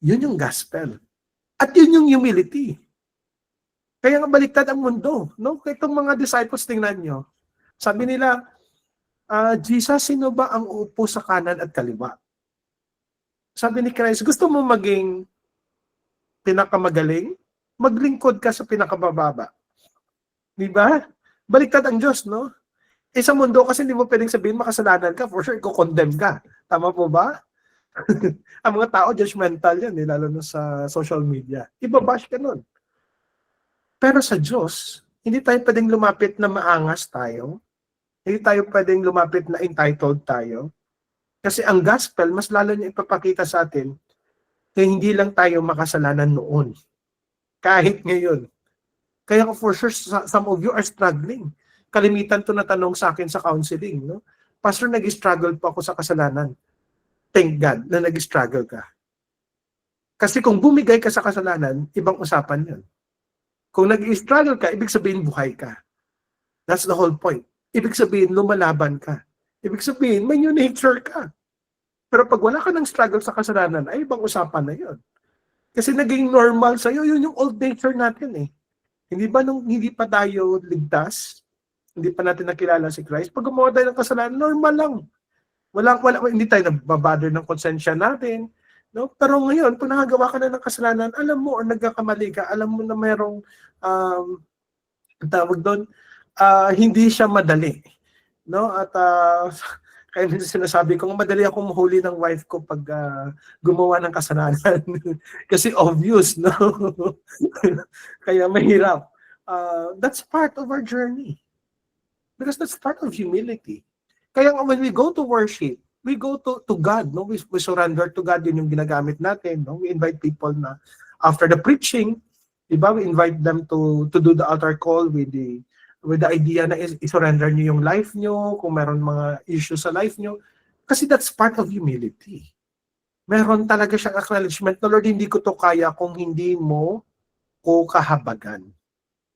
Yun yung gospel. At yun yung humility. Kaya nga baliktad ang mundo. No? Kaya itong mga disciples, tingnan nyo. Sabi nila, Jesus, sino ba ang uupo sa kanan at kaliwa? Sabi ni Christ, gusto mo maging pinakamagaling? Maglingkod ka sa pinakamababa. Diba? Baliktad ang Diyos, no? Sa mundo kasi hindi mo pwedeng sabihin makasalanan ka, for sure, i-condemn ka. Tama po ba? Ang mga tao, judgmental yan, lalo na sa social media. Ibabash ka nun. Pero sa Diyos, hindi tayo pwedeng lumapit na maangas tayo. Hindi tayo pwedeng lumapit na entitled tayo. Kasi ang gospel, mas lalo niya ipapakita sa atin na hindi lang tayo makasalanan noon. Kahit ngayon. Kaya for sure, some of you are struggling. Kalimitan to na tanong sa akin sa counseling. No? Pastor, nag-struggle po ako sa kasalanan. Thank God na nag-struggle ka. Kasi kung bumigay ka sa kasalanan, ibang usapan yun. Kung nag-struggle ka, ibig sabihin buhay ka. That's the whole point. Ibig sabihin, lumalaban ka. Ibig sabihin, may new nature ka. Pero pag wala ka ng struggle sa kasalanan, ay ibang usapan na yun. Kasi naging normal sa'yo, yun yung old nature natin eh. Hindi ba nung hindi pa tayo ligtas, hindi pa natin nakilala si Christ, pag gumawa tayo ng kasalanan, normal lang. Hindi tayo nababother ng konsensya natin. No? Pero ngayon, kung nakagawa ka na ng kasalanan, alam mo or nagkakamali ka, alam mo na merong tawag doon, hindi siya madali. No? At kaya minsan sinasabi ko, madali akong mahuli ng wife ko pag gumawa ng kasalanan. Kasi obvious, no? Kaya mahirap. That's part of our journey. Because that's part of humility. Kaya when we go to worship, we go to God, no? We surrender to God, yun yung ginagamit natin, no? We invite people na after the preaching, diba? We invite them to do the altar call with the idea na i-surrender nyo yung life nyo, kung meron mga issues sa life nyo. Kasi that's part of humility. Meron talaga siyang acknowledgement na, Lord, hindi ko to kaya kung hindi mo ko kahabagan.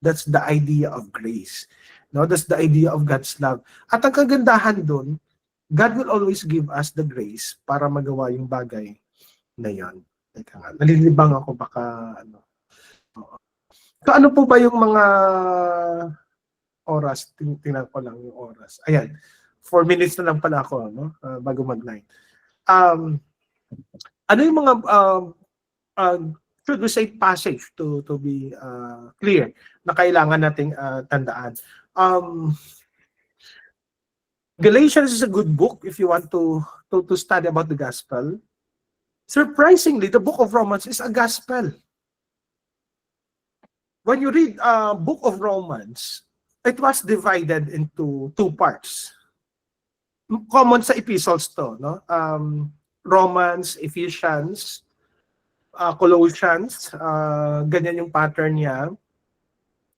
That's the idea of grace. No, that's the idea of God's love. At ang kagandahan doon, God will always give us the grace para magawa yung bagay na yan. Teka nga, nalilibang ako baka ano. So ano po ba yung mga oras? Tingnan ko lang yung oras. Ayan, 4 minutes na lang pala ako, no? Bago mag-9. Ano yung mga should we say passage to be clear na kailangan nating tandaan? Galatians is a good book if you want to study about the gospel. Surprisingly, the book of Romans is a gospel. When you read book of Romans, it was divided into 2 parts. Common sa epistles to, no? Romans, Ephesians, Colossians, ganyan yung pattern niya.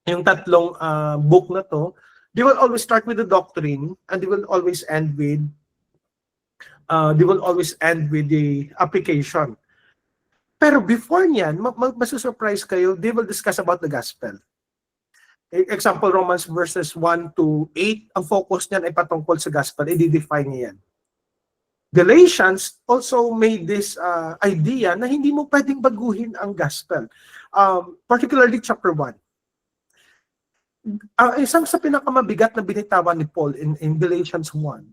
Yung tatlong book na to, they will always start with the doctrine and they will always end with the application. Pero before niyan, masusurprise kayo, they will discuss about the gospel. Example, Romans verses 1 to 8, ang focus niyan ay patungkol sa gospel, i-define niya yan. Galatians also made this idea na hindi mo pwedeng baguhin ang gospel. Particularly chapter 1. Isang sa pinakamabigat na binitawan ni Paul in Galatians 1,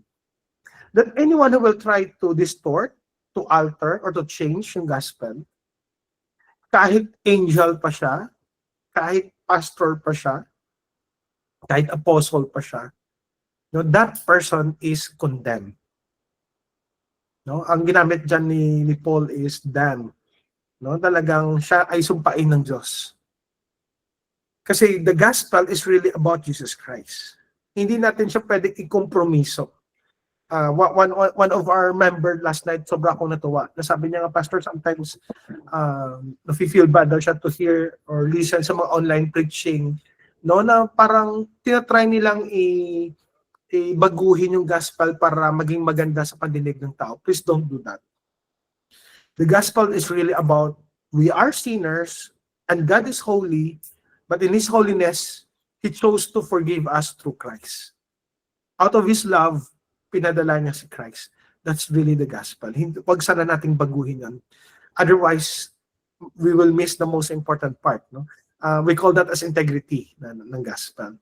that anyone who will try to distort, to alter, or to change yung gospel, kahit angel pa siya, kahit pastor pa siya, kahit apostle pa siya, no, that person is condemned. No, ang ginamit dyan ni Paul is damn. No, talagang siya ay sumpain ng Diyos. Kasi the gospel is really about Jesus Christ. Hindi natin siya pwedeng i-kompromiso. One of our member last night, sobra akong natuwa. Nasabi niya nga, Pastor, sometimes nafe-feel bad daw siya to hear or listen sa mga online preaching. No, na parang tinatry nilang baguhin yung gospel para maging maganda sa pandinig ng tao. Please don't do that. The gospel is really about we are sinners and God is holy, but in His holiness, He chose to forgive us through Christ. Out of His love, pinadala niya si Christ. That's really the gospel. Huwag sana nating baguhin yan. Otherwise, we will miss the most important part. No? We call that as integrity ng gospel.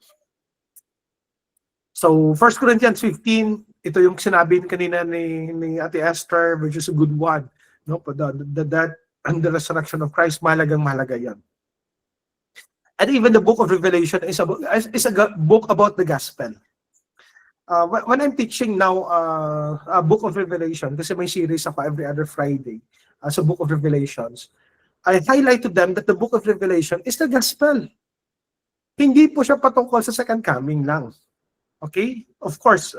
So, 1 Corinthians 15, ito yung sinabi kanina ni Ate Esther, which is a good one. No? The death and the resurrection of Christ, mahalagang-mahalaga yan. And even the book of Revelation is a book about the gospel. When I'm teaching now a book of Revelation, kasi may series ako every other Friday sa book of Revelations, I highlight to them that the book of Revelation is the gospel. Hindi po siya patungkol sa second coming lang. Okay? Of course,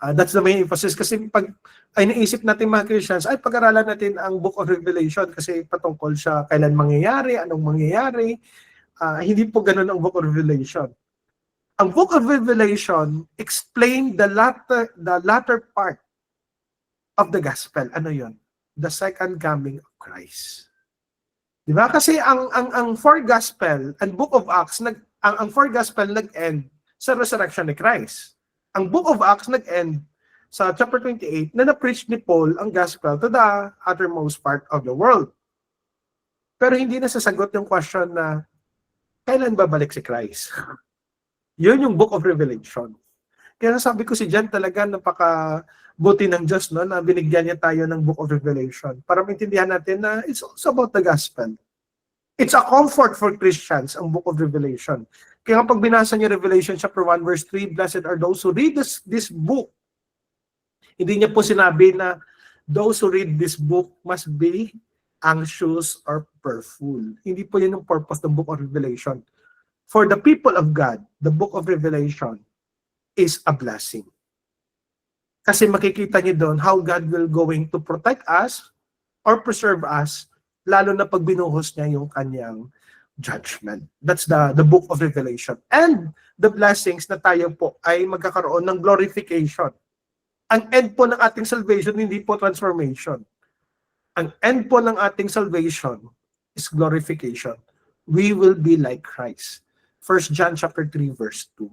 that's the main emphasis. Kasi pag ay naisip natin mga Christians, ay pag-aralan natin ang book of Revelation kasi patungkol siya kailan mangyayari, anong mangyayari. Hindi po ganun ang book of Revelation. Ang book of Revelation explained the latter part of the gospel. Ano yun? The second coming of Christ. Di ba? Kasi ang four gospel, ang book of Acts, ang four gospel nag-end sa resurrection ni Christ. Ang book of Acts nag-end sa chapter 28 na na-preach ni Paul ang gospel to the uttermost part of the world. Pero hindi na sasagot yung question na kailan babalik si Christ? Yun yung Book of Revelation. Kaya sabi ko si John talaga napakabuti ng Diyos, no, na binigyan niya tayo ng Book of Revelation para maintindihan natin na it's also about the gospel. It's a comfort for Christians, ang Book of Revelation. Kaya kapag binasa niyo Revelation chapter 1 verse 3, blessed are those who read this book. Hindi niya po sinabi na those who read this book must be anxious or prayerful. Hindi po yun yung purpose ng Book of Revelation. For the people of God, the Book of Revelation is a blessing. Kasi makikita niyo doon how God will going to protect us or preserve us, lalo na pag binuhos niya yung kanyang judgment. That's the Book of Revelation. And the blessings na tayo po ay magkakaroon ng glorification. Ang end po ng ating salvation, hindi po transformation. Ang end po ng ating salvation is glorification. We will be like Christ. 1 John chapter 3 verse 2.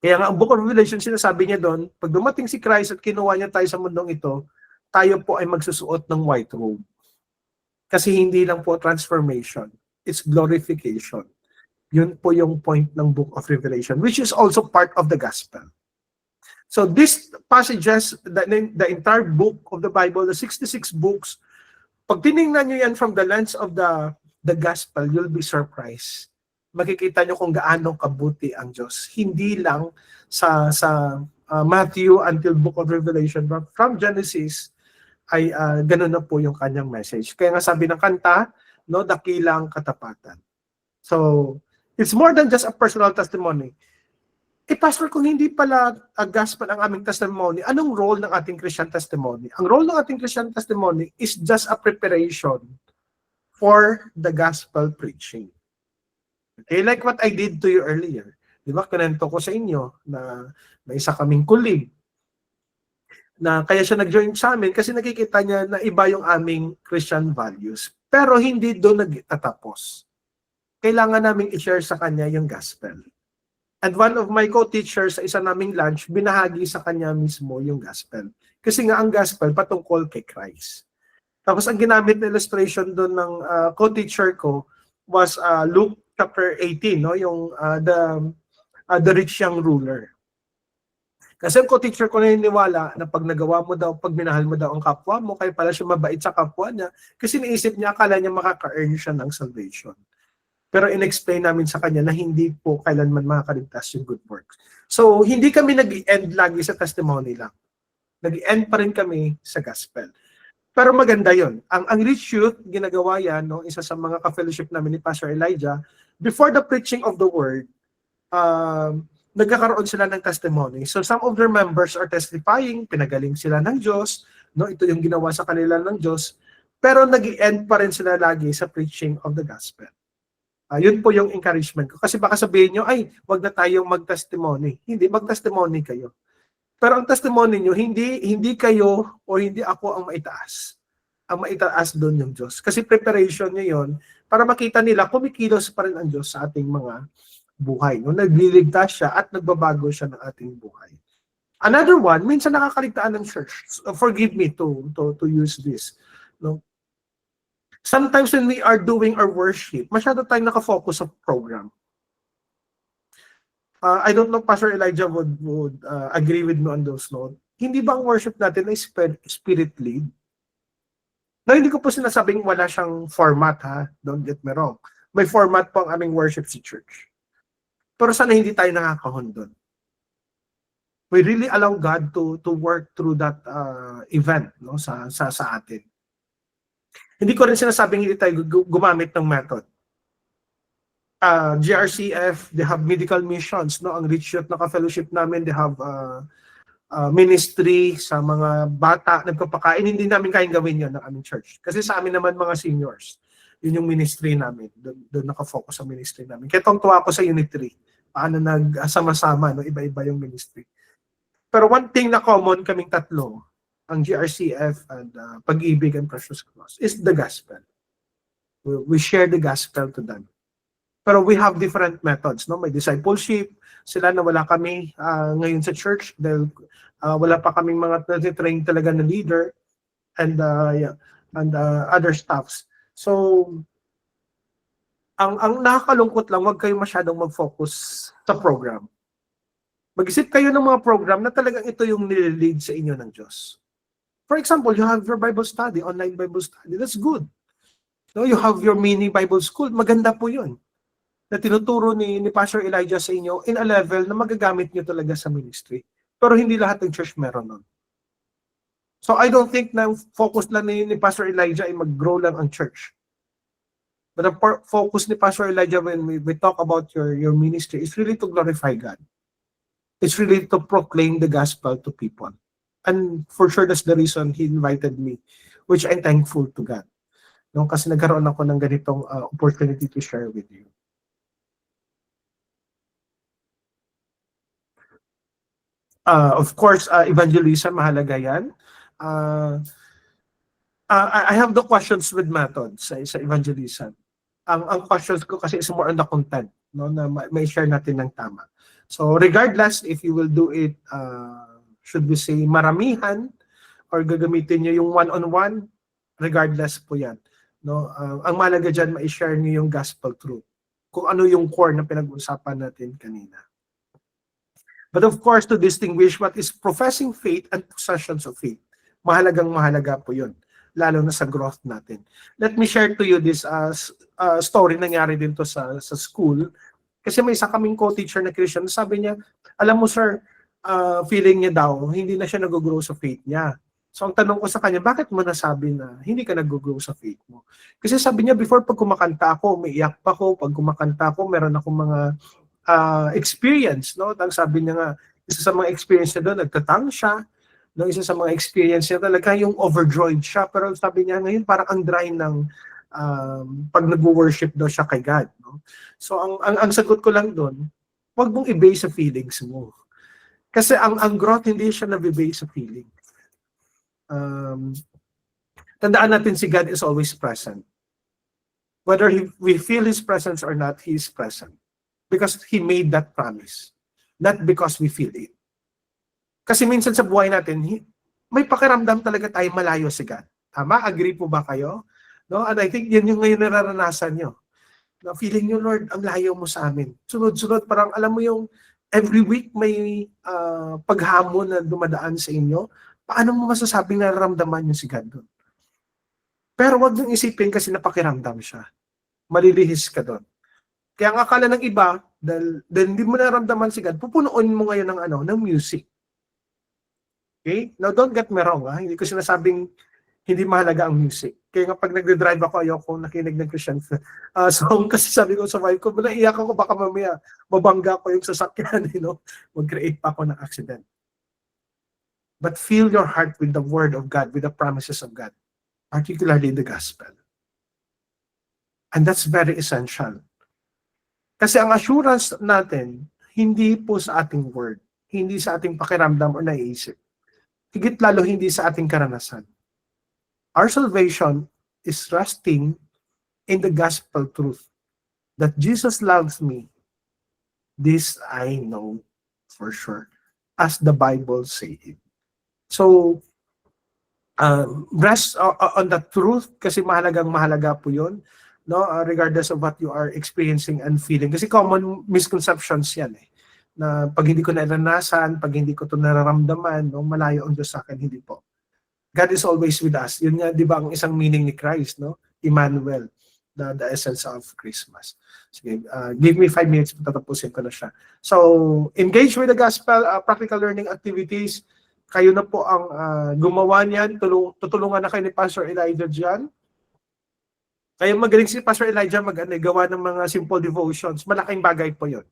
Kaya nga ang Book of Revelation, sinasabi niya doon, pag dumating si Christ at kinuha niya tayo sa mundong ito, tayo po ay magsusuot ng white robe. Kasi hindi lang po transformation, it's glorification. Yun po yung point ng Book of Revelation, which is also part of the gospel. So these passages, the entire book of the Bible, the 66 books, pag tinignan nyo yan from the lens of the gospel, you'll be surprised. Makikita nyo kung gaano kabuti ang Diyos. Hindi lang sa Matthew until Book of Revelation, but from Genesis ay ganun na po yung kanyang message. Kaya nga sabi ng kanta, no, dakilang katapatan. So, it's more than just a personal testimony. Pastor, kung hindi pala gospel ang aming testimony, anong role ng ating Christian testimony? Ang role ng ating Christian testimony is just a preparation for the gospel preaching. Okay, like what I did to you earlier. Di ba, kinento ko sa inyo na may isa kaming colleague na kaya siya nag-join sa amin kasi nakikita niya na iba yung aming Christian values. Pero hindi doon nagtatapos. Kailangan namin i-share sa kanya yung gospel. And one of my co-teachers sa isa naming lunch, binahagi sa kanya mismo yung gospel. Kasi nga ang gospel patungkol kay Christ. Tapos ang ginamit na illustration doon ng co-teacher ko was Luke chapter 18, no, yung the rich young ruler. Kasi ang co-teacher ko naniniwala na pag nagawa mo daw, pag minahal mo daw ang kapwa mo, kaya pala siya mabait sa kapwa niya, kasi naisip niya, akala niya makaka-earn siya ng salvation. Pero in-explain namin sa kanya na hindi po kailanman makakaligtas yung good works. So, hindi kami nag-end lagi sa testimony lang. Nag-end pa rin kami sa gospel. Pero maganda yon. Ang Rich Youth, ginagawa yan, no, isa sa mga ka-fellowship namin ni Pastor Elijah, before the preaching of the word, nagkakaroon sila ng testimony. So some of their members are testifying, pinagaling sila ng Diyos, no, ito yung ginawa sa kanila ng Diyos, pero nag-end pa rin sila lagi sa preaching of the gospel. Yun po yung encouragement ko. Kasi baka sabihin nyo, ay, wag na tayong mag-testimony. Hindi, mag-testimony kayo. Pero ang testimony nyo, hindi kayo o hindi ako ang maitaas. Ang maitaas doon yung Diyos. Kasi preparation nyo yun para makita nila kumikilos pa rin ang Diyos sa ating mga buhay. No? Nagliligtas siya at nagbabago siya ng ating buhay. Another one, minsan nakakaligtaan ng church. Forgive me to use this. No? Sometimes when we are doing our worship, masyado tayong nakafocus sa program. I don't know, Pastor Elijah would agree with me on those notes. Hindi ba ang worship natin ay spirit-led? No, hindi ko po sinasabing wala siyang format, ha? Don't get me wrong. May format po ang aming worship sa church. Pero sana hindi tayo nakakahon doon. We really allow God to work through that event, no, sa atin. Hindi ko rin sinasabing hindi tayo gumamit ng method. GRCF, they have medical missions, no? Ang Rich Youth na ka-fellowship namin, they have ministry sa mga bata, nagpapakain. Hindi namin kayang gawin yun ng aming church. Kasi sa amin naman mga seniors, yun yung ministry namin. Doon nakafocus sa ministry namin. Kaya tuwa ako sa Unity. Paano nagsama-sama, no? Iba-iba yung ministry. Pero one thing na common kaming tatlo, ang GRCF and Pag-ibig and Precious Cross, is the gospel. We share the gospel to them. Pero we have different methods, no? May discipleship, sila na wala kami ngayon sa church dahil wala pa kaming mga train talaga na leader and other staffs. So, ang nakakalungkot lang, wag kayo masyadong mag-focus sa program. Mag-isip kayo ng mga program na talagang ito yung nililid sa inyo ng Diyos. For example, you have your Bible study, online Bible study. That's good. No, you have your mini Bible school. Maganda po yun. Na tinuturo ni Pastor Elijah sa inyo in a level na magagamit nyo talaga sa ministry. Pero hindi lahat ng church meron nun. So I don't think na focus lang ni Pastor Elijah ay mag-grow lang ang church. But the focus ni Pastor Elijah when we talk about your ministry is really to glorify God. It's really to proclaim the gospel to people. And for sure, that's the reason he invited me, which I'm thankful to God. No, kasi nagkaroon ako ng ganitong opportunity to share with you. Of course, evangelism, mahalaga yan. I have the questions with methods sa evangelism. Ang questions ko kasi is more on the content, no, na may share natin ng tama. So regardless if you will do it, should we say maramihan, or gagamitin nyo yung one-on-one, regardless po yan. No? Ang mahalaga dyan, ma-share nyo yung gospel truth. Kung ano yung core na pinag-uusapan natin kanina. But of course, to distinguish what is professing faith and possessions of faith. Mahalagang-mahalaga po yun, lalo na sa growth natin. Let me share to you this story nangyari din to sa school. Kasi may isa kaming co-teacher na Christian, sabi niya, alam mo sir, feeling niya daw, hindi na siya nag-grow sa faith niya. So ang tanong ko sa kanya, bakit mo nasabi na hindi ka nag-grow sa faith mo? Kasi sabi niya, before pag kumakanta ako, may iyak pa ako, pag kumakanta ako, meron akong mga experience, no? Ang sabi niya nga, isa sa mga experience niya doon, nagtatang siya, no? Isa sa mga experience niya talaga yung overjoyed siya, pero sabi niya ngayon parang ang dry ng pag nag-worship daw siya kay God, no? So ang sagot ko lang doon, wag mong i-base sa feelings mo. Kasi ang growth hindi siya na-base sa feeling. Tandaan natin si God is always present. Whether we feel His presence or not, He is present. Because He made that promise. Not because we feel it. Kasi minsan sa buhay natin, may pakiramdam talaga tayo malayo si God. Tama? Agree po ba kayo? No? And I think yan yung ngayon nararanasan nyo. Na feeling nyo, Lord, ang layo mo sa amin. Sunod-sunod, parang alam mo yung every week may paghamon na dumadaan sa inyo. Paano mo masasabing nararamdaman nyo si God doon? Pero wag nyo isipin kasi napakiramdam siya. Malilihis ka doon. Kaya ang akala ng iba, dahil hindi mo nararamdaman si God, pupunuin mo ngayon ng music. Okay? Now, don't get me wrong. Hindi ko sinasabing hindi mahalaga ang music. Kaya nga pag nagde-drive ako, ayoko nakinig ng Christian song kasi sabi ko sa wife ko, naiyak ako, baka mamaya mabangga ko yung sasakyan, mag-create pa ako ng accident. But fill your heart with the word of God, with the promises of God, particularly the gospel. And that's very essential. Kasi ang assurance natin, hindi po sa ating word, hindi sa ating pakiramdam o naiisip. Higit lalo hindi sa ating karanasan. Our salvation is resting in the gospel truth that Jesus loves me. This I know for sure, as the Bible says it. So, rest on the truth kasi mahalaga po yun. No, regardless of what you are experiencing and feeling. Kasi common misconceptions yan na pag hindi ko naranasan, pag hindi ko ito nararamdaman, no, malayo ang Diyos sa akin, hindi po. God is always with us. Yun nga, di ba, ang isang meaning ni Christ, no? Emmanuel, the essence of Christmas. Sige, give me 5 minutes, tatapusin ko na siya. So, engage with the gospel, practical learning activities. Kayo na po ang gumawa niyan. Tutulungan na kayo ni Pastor Elijah dyan. Kaya magaling si Pastor Elijah gawa ng mga simple devotions. Malaking bagay po yun.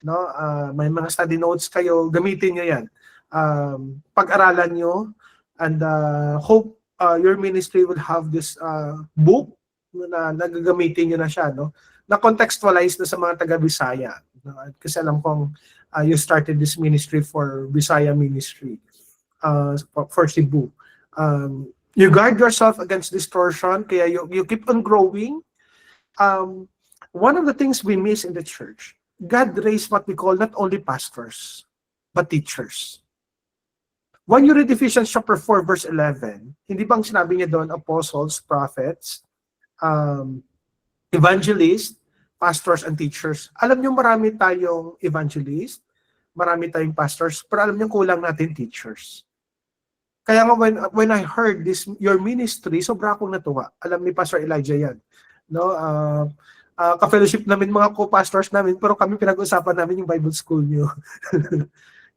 No? May mga study notes kayo, gamitin nyo yan. Pag-aralan nyo, and hope your ministry will have this book na nagagamitin nyo na siya, no? Na contextualize na sa mga taga-Bisaya. No? Kasi alam kong you started this ministry for Bisaya ministry, for Cebu. You guard yourself against distortion, kaya you keep on growing. One of the things we miss in the church, God raised what we call not only pastors, but teachers. When you read Ephesians chapter 4, verse 11, hindi bang sinabi niya doon, apostles, prophets, evangelists, pastors, and teachers. Alam niyo marami tayong evangelists, marami tayong pastors, pero alam niyo kulang natin teachers. Kaya nga when I heard this your ministry, sobra akong natuwa. Alam ni Pastor Elijah yan. No, ka-fellowship namin mga co-pastors namin, pero kami pinag-usapan namin yung Bible school niyo.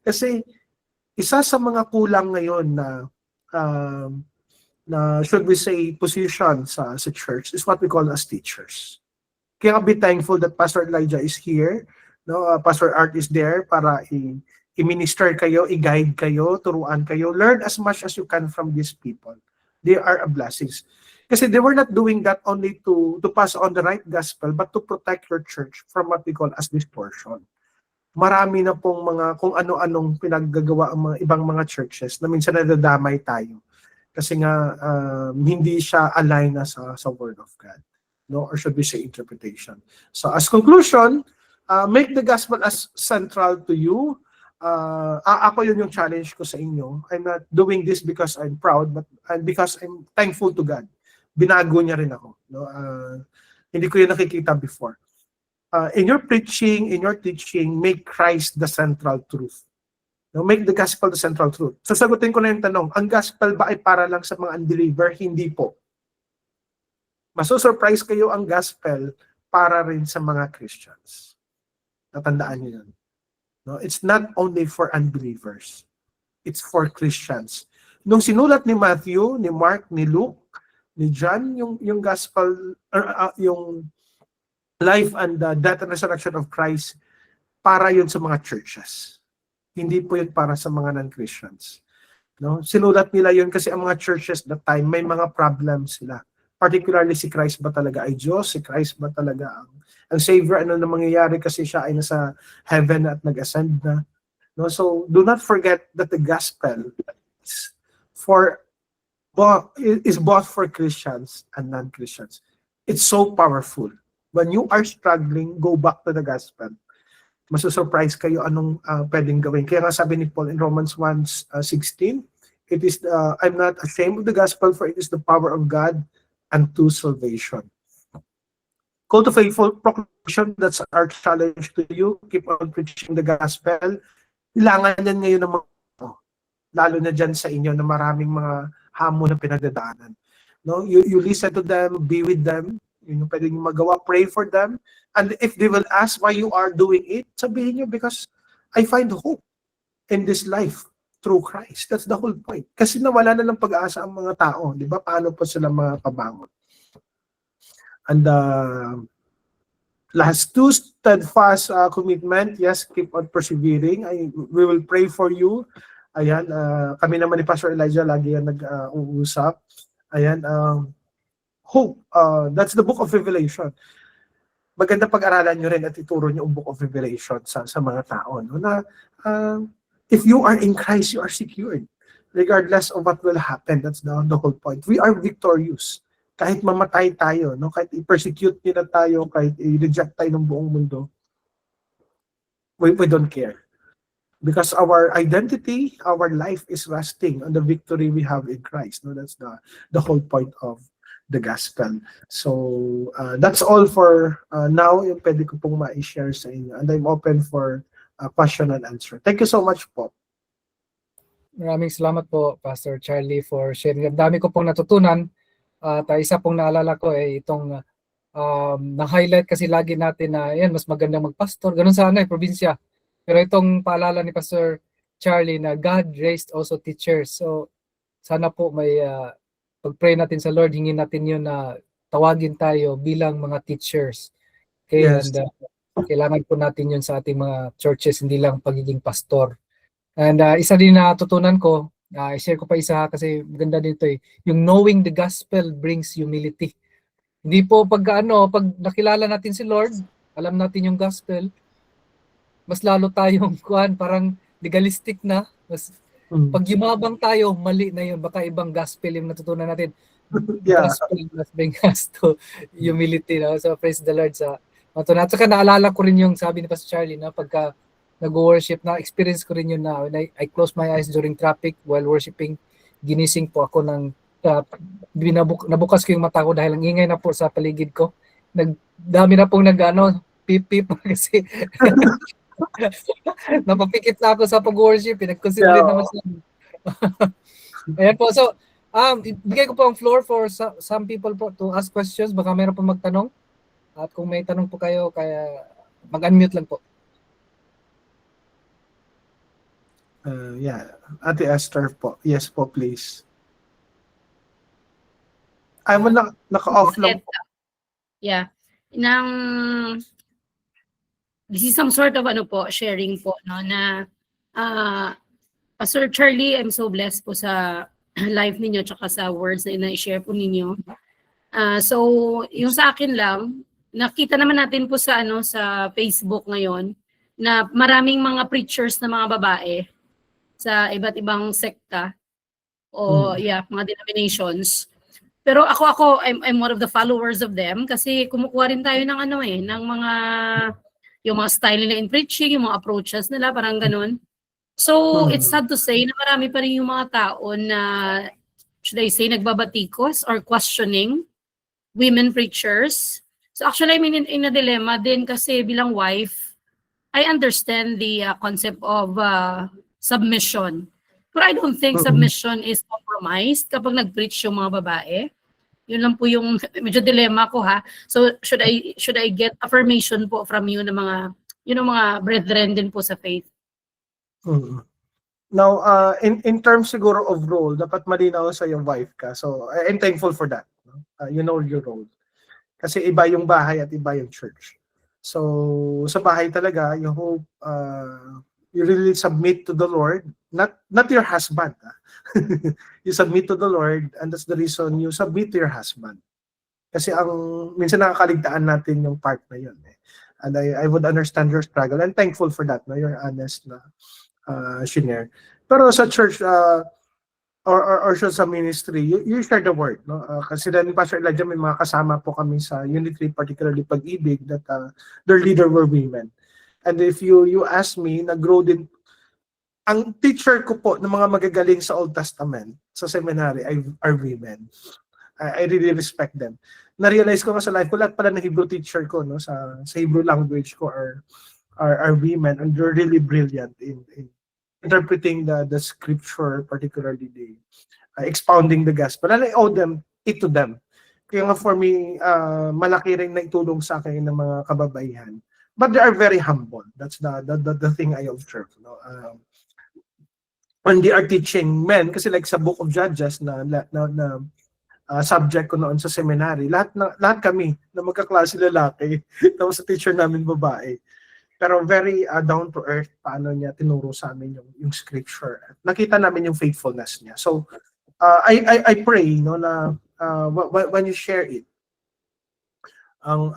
Kasi isa sa mga kulang ngayon na should we say position sa church is what we call as teachers. Kaya be thankful that Pastor Elijah is here, no? Pastor Art is there para i-minister kayo, i-guide kayo, turuan kayo, learn as much as you can from these people. They are a blessings. Kasi they were not doing that only to pass on the right gospel, but to protect your church from what we call as distortion. Marami na pong mga kung ano-anong pinaggagawa ang mga ibang mga churches na minsan nadadamay tayo. Kasi nga hindi siya align na sa Word of God. No? Or should we say interpretation. So as conclusion, make the gospel as central to you. Ako yun yung challenge ko sa inyo. I'm not doing this because I'm proud, but because I'm thankful to God. Binago niya rin ako. No? Hindi ko yun nakikita before. In your preaching, in your teaching, make Christ the central truth. No? Make the gospel the central truth. Sasagutin ko na yung tanong, ang gospel ba ay para lang sa mga unbeliever? Hindi po. Masusurprise kayo ang gospel para rin sa mga Christians. Natandaan niyo yun. No, it's not only for unbelievers. It's for Christians. Nung sinulat ni Matthew, ni Mark, ni Luke, ni John, yung gospel, yung life and death and resurrection of Christ, para yun sa mga churches. Hindi po yun para sa mga non-Christians. No? Sinulat nila yun kasi ang mga churches that time, may mga problems sila. Particularly si Christ ba talaga ay Diyos? Si Christ ba talaga ang Savior? Ano na mangyayari kasi siya ay nasa heaven at nag-ascend na? No? So, do not forget that the gospel is both for Christians and non-Christians. It's so powerful. When you are struggling, go back to the gospel. Masusurprise kayo anong pwedeng gawin. Kaya nga sabi ni Paul in Romans 1:16, it is I'm not ashamed of the gospel, for it is the power of God unto salvation. Call to faithful proclamation, that's our challenge to you. Keep on preaching the gospel. Kailangan yan ngayon ng mga lalo na dyan sa inyo na maraming mga hamon na pinagdadaanan. No? You listen to them, be with them, yun yung pwede nyo magawa, pray for them. And if they will ask why you are doing it, sabihin nyo, because I find hope in this life through Christ. That's the whole point. Kasi nawala na ng pag-asa ang mga tao. Di ba? Paano po sila mapabangon? And last two, steadfast commitment. Yes, keep on persevering. We will pray for you. Ayan, kami naman ni Pastor Elijah, lagi yan nag-uusap. Ayan, hope. That's the book of Revelation. Maganda pag-aralan nyo rin at ituro nyo ang book of Revelation sa mga tao. No? Na, if you are in Christ, you are secured. Regardless of what will happen, that's the whole point. We are victorious. Kahit mamatay tayo, no? Kahit i-persecute nila tayo, kahit i-reject tayo ng buong mundo, we don't care. Because our identity, our life is resting on the victory we have in Christ. No, that's the whole point of the gospel. So that's all for now. Yung pwede ko pong ma-share sa inyo. And I'm open for question and answer. Thank you so much po. Maraming salamat po, Pastor Charlie, for sharing. Ang dami ko pong natutunan. At isa pong naalala ko itong na-highlight kasi lagi natin na yan, mas magandang magpastor. Ganun sana probinsya. Pero itong paalala ni Pastor Charlie na God raised also teachers. So sana po may pag-pray natin sa Lord, hingin natin yun na tawagin tayo bilang mga teachers. Okay, Yes. and kailangan po natin yun sa ating mga churches, hindi lang pagiging pastor. And isa din na natutunan ko, i-share ko pa isa kasi maganda dito yung knowing the gospel brings humility. Hindi po pag nakilala natin si Lord, alam natin yung gospel, mas lalo tayong parang legalistic na. Mas, pag yumabang tayo, mali na yun. Baka ibang gospel yung natutunan natin. Yeah. Gospel must bring us to humility. No? So praise the Lord sa matutunan. At saka naalala ko rin yung sabi ni Pastor Charlie na pagka nag-worship, na-experience ko rin yun na when I close my eyes during traffic while worshiping, ginising po ako ng nabukas ko yung mata ko dahil ang ingay na po sa paligid ko. Dami na pong pip-pip kasi napapikit na ako sa pag-worship. Pinag-consider naman siya. Ayan po. So, bigay ko po ang floor for some people po to ask questions. Baka meron po magtanong. At kung may tanong po kayo, kaya mag-unmute lang po. Yeah. Ate Esther po. Yes po, please. Ay mo naka-off lang po. Yeah. This is some sort of sharing po, no, na Pastor Charlie, I'm so blessed po sa life ninyo tsaka sa words na ina-share po ninyo. So, yung sa akin lang, nakita naman natin po sa sa Facebook ngayon na maraming mga preachers na mga babae sa iba't ibang sekta o mga denominations. Pero I'm one of the followers of them kasi kumukuha rin tayo ng ng mga yung mga style nila in preaching, yung mga approaches nila, parang ganun. So, it's sad to say na marami pa rin yung mga tao na, should I say, nagbabatikos or questioning women preachers. So, actually, I'm in a dilemma din kasi bilang wife, I understand the concept of submission. But I don't think submission is compromised kapag nag-preach yung mga babae. Yun lang po yung medyo dilemma ko ha. So should I get affirmation po from you na mga brethren din po sa faith? Now, in terms siguro of role, dapat malinaw sa yung wife ka. So I'm thankful for that. You know your role. Kasi iba yung bahay at iba yung church. So sa bahay talaga, you hope you really submit to the Lord, not your husband. You submit to the Lord, and that's the reason you submit to your husband. Kasi minsan nakakaligtaan natin yung part na yun. And I would understand your struggle and thankful for that, no? Your honest na share. Pero sa church or sa ministry, you share the word, no? Kasi then Pastor Elijah, may mga kasama po kami sa Unity, particularly Pag-ibig, that their leader were women. And if you ask me, nag-grow din. Ang teacher ko po ng mga magagaling sa Old Testament, sa seminary, are women. I really respect them. Na-realize ko nga sa life ko, lahat pala ng Hebrew teacher ko, no, sa Hebrew language ko are women, and they're really brilliant in interpreting the scripture, particularly the expounding the gospel. And I owe it to them. Kaya nga for me, malaki rin na itulong sa akin ng mga kababaihan. But they are very humble. That's the thing I observe. No? When they are teaching men, kasi like sa Book of Judges na subject ko noon sa seminary, lahat kami na magkaklase lalaki, tapos sa teacher namin babae. Pero very down to earth, paano niya tinuro sa amin yung scripture. Nakita namin yung faithfulness niya. So I pray, no, na when you share it, ang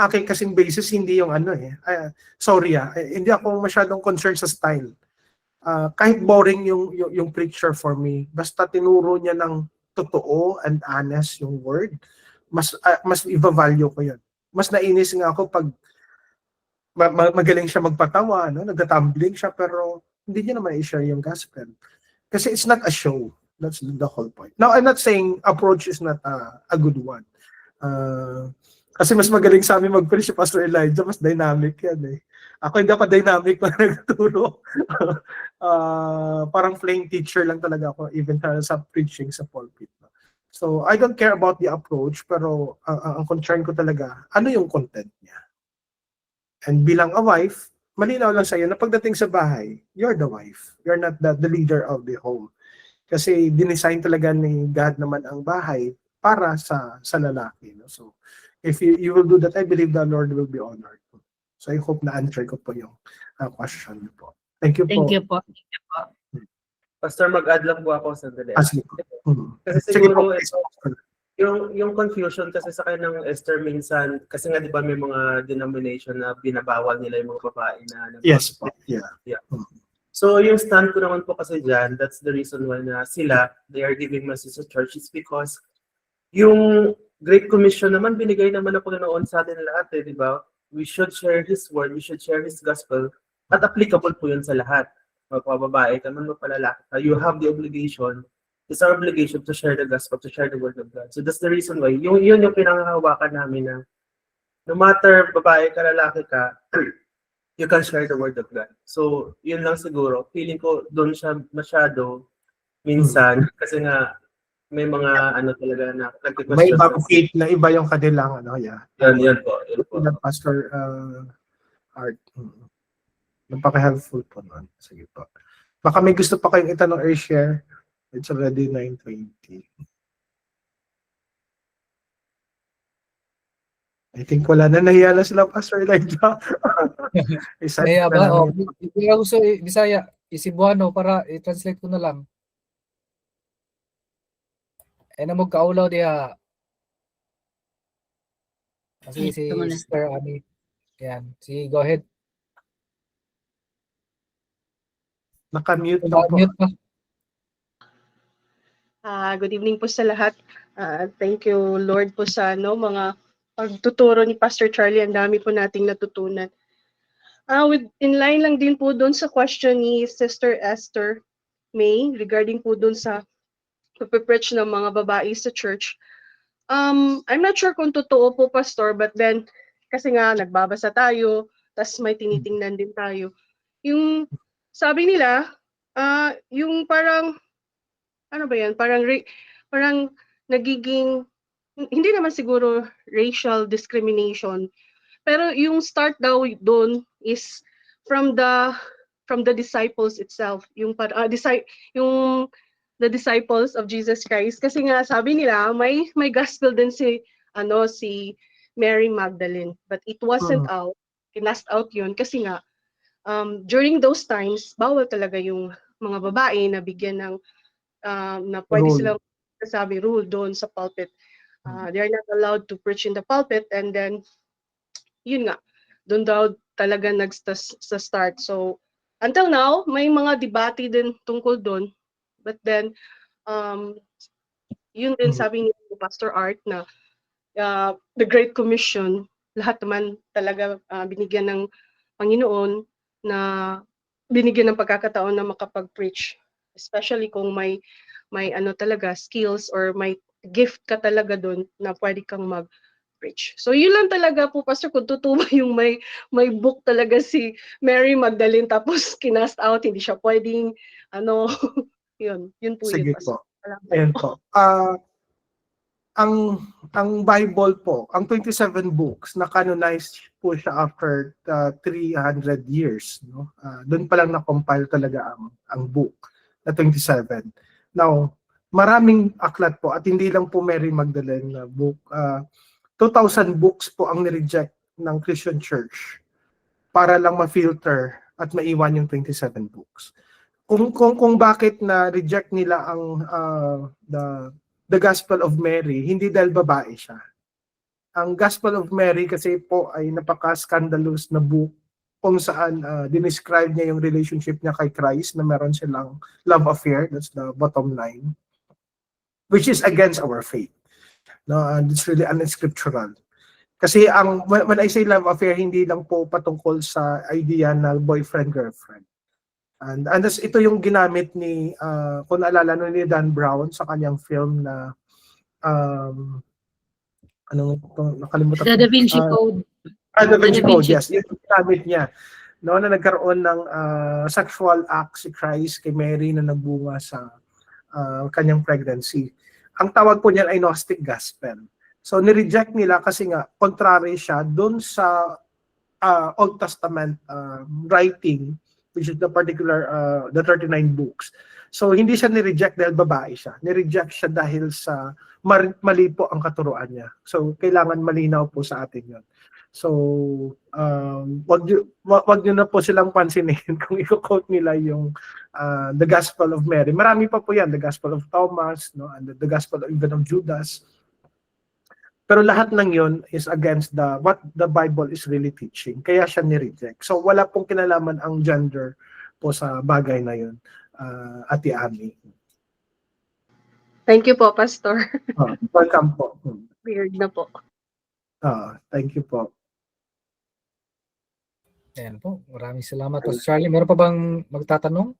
aking kasing basis hindi yung hindi ako masyadong concerned sa style. Kahit boring yung preacher for me, basta tinuro niya ng totoo and honest yung word, mas i-value ko yun. Mas nainis nga ako pag magaling siya magpatawa, no? Nagtatumbling siya, pero hindi niya naman i-share yung gospel. Kasi it's not a show. That's the whole point. Now, I'm not saying approach is not a good one. Kasi mas magaling sa amin mag-preach si Pastor Elijah, mas dynamic yan eh. Ako hindi pa dynamic pag nagturo. Parang plain teacher lang talaga ako, even sa preaching sa pulpit. So, I don't care about the approach, pero ang concern ko talaga, ano yung content niya? And bilang a wife, malinaw lang sa'yo na pagdating sa bahay, you're the wife. You're not the leader of the home. Kasi dinesign talaga ni God naman ang bahay para sa lalaki. No? So, if you will do that, I believe the Lord will be honored. So I hope na-answer ko po yung question po. Thank you po. Thank you po. Pastor, mag-add lang po ako sa dali. Kasi siguro yung confusion kasi sa kanya ng Esther minsan, kasi nga di ba may mga denomination na binabawal nila yung mga babae na yes po. Yeah. So yung stand ko naman po kasi dyan, that's the reason why na sila, they are giving message sa church is because yung Great Commission naman, binigay naman na Panginoon sa atin lahat di ba? We should share His word, we should share His gospel, at applicable po yun sa lahat. Magpababae ka man, magpalalaki ka, you have the obligation It's our obligation to share the gospel, to share the word of God. So that's the reason why, yun yung pinanghahawakan namin na no matter babae ka, lalaki ka, you can share the word of God. So, yun lang siguro. Feeling ko doon siya masyado minsan kasi nga may mga ano talaga na May nagki-question. ibang faith na iba yung kanilang ano, yeah. Yan po. Pastor Art. Napaka-helpful po nun. Sige po. Baka may gusto pa kayong itanong or share. It's already 9:20. I think wala na, nahiya na sila, Pastor Elijah. Kaya ba? Oh, hindi ako gusto Bisaya, Cebuano para i-translate ko na lang. Ay na mo kaulaw diha. Kasi si Ito muna. Sister Ani. Yan. Sige, go ahead. Naka-mute daw po. Mute pa. Good evening po sa lahat. Thank you Lord po sa mga pagtuturo ni Pastor Charlie. Ang dami po nating natutunan. In line lang din po doon sa question ni Sister Esther May regarding po doon sa pag-preach ng mga babae sa church. I'm not sure kung totoo po, Pastor, but then kasi nga nagbabasa tayo, tas may tinitingnan din tayo. Yung sabi nila, yung parang ano ba yan? Parang nagiging, hindi naman siguro racial discrimination, pero yung start daw doon is from the disciples itself, yung the disciples of Jesus Christ, kasi nga sabi nila may gospel din si Mary Magdalene, but it wasn't out, kinast out yun kasi nga during those times bawal talaga yung mga babae na bigyan ng na pwede Rule. silang sabi rule doon sa pulpit. They are not allowed to preach in the pulpit, and then yun nga, doon daw talaga sa start. So until now, may mga debate din tungkol doon. But then yun din sabi ni Pastor Art na the Great Commission, lahat naman talaga binigyan ng Panginoon na binigyan ng pagkakataon na makapag-preach, especially kung may talaga skills or may gift ka talaga doon na pwede kang mag-preach. So yun lang talaga po, Pastor, kung totoo ba yung may book talaga si Mary Magdalene tapos kinast out, hindi siya pwedeng yun po. Sige yun, Pastor. po. Ayan po. Ang Bible po, ang 27 books, na-canonized po siya after 300 years. No? Doon pa lang na-compile talaga ang book na 27. Now, maraming aklat po at hindi lang po Mary Magdalene na book. 2,000 books po ang nireject ng Christian Church para lang ma-filter at maiwan yung 27 books. Kung bakit na reject nila ang the Gospel of Mary, hindi dahil babae siya. Ang Gospel of Mary kasi po ay napaka-scandalous na book kung saan dinescribe niya yung relationship niya kay Christ na meron silang love affair. That's the bottom line. Which is against our faith. No, and it's really unscriptural. Kasi when I say love affair, hindi lang po patungkol sa idea na boyfriend-girlfriend. And ito yung ginamit ni, kung naalala ni Dan Brown sa kanyang film na, nakalimutan ko. The Da Vinci Code. Da Vinci Da Code, Vinci. yes. Yung ginamit niya. No, na nagkaroon ng sexual act si Christ kay Mary na nagbunga sa kanyang pregnancy. Ang tawag po niyan ay Gnostic Gospel. So, nireject nila kasi nga, contrary siya dun sa Old Testament writing, which is the particular, the 39 books. So, hindi siya nireject dahil babae siya. Nireject siya dahil sa mali po ang katuruan niya. So, kailangan malinaw po sa atin yun. So, wag nyo na po silang pansinin kung i-quote nila yung the Gospel of Mary. Marami pa po yan, the Gospel of Thomas, no, and the Gospel even of Judas. Pero lahat ng yun is against what the Bible is really teaching. Kaya siya ni-reject. So wala pong kinalaman ang gender po sa bagay na yun, Ate Ami. Thank you po, Pastor. Welcome po. Weird na po. Thank you po. Ayan po. Maraming salamat po, Charlie. Meron pa bang magtatanong?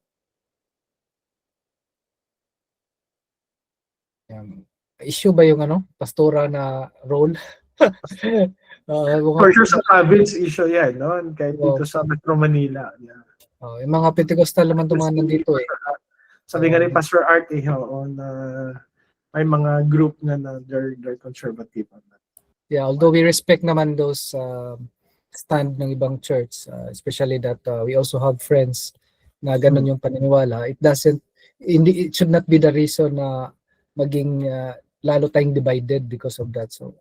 issue ba yung pastora na role? For sure sa province issue yan, no? Kahit dito Oo. sa Metro Manila. Yeah. Yung mga Pentecostal naman tumahan nandito eh. Sabi nga ni Pastor Art oo, na may mga group na they're conservative on that. Yeah, although we respect naman those stand ng ibang church, especially that we also have friends na ganun yung paniniwala. It should not be the reason na maging lalo tayong divided because of that. So,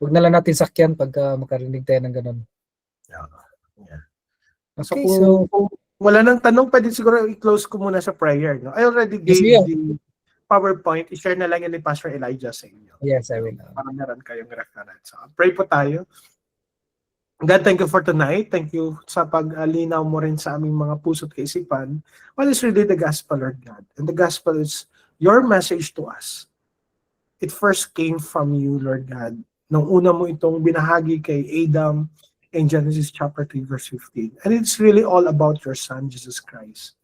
huwag na lang natin sakyan pagka makarinig tayo ng ganun. Yeah. Okay, Kung wala nang tanong, pwede siguro i-close ko muna sa prayer. No? I already gave the PowerPoint. I-share na lang yun ni Pastor Elijah sa inyo. Yes, I will. Para meron kayong reference. So, pray po tayo. God, thank you for tonight. Thank you sa paglinaw mo rin sa aming mga puso't kaisipan. What is really the gospel, Lord God? And the gospel is your message to us. It first came from you, Lord God. Nung una mo itong binahagi kay Adam in Genesis chapter 3, verse 15. And it's really all about your Son, Jesus Christ.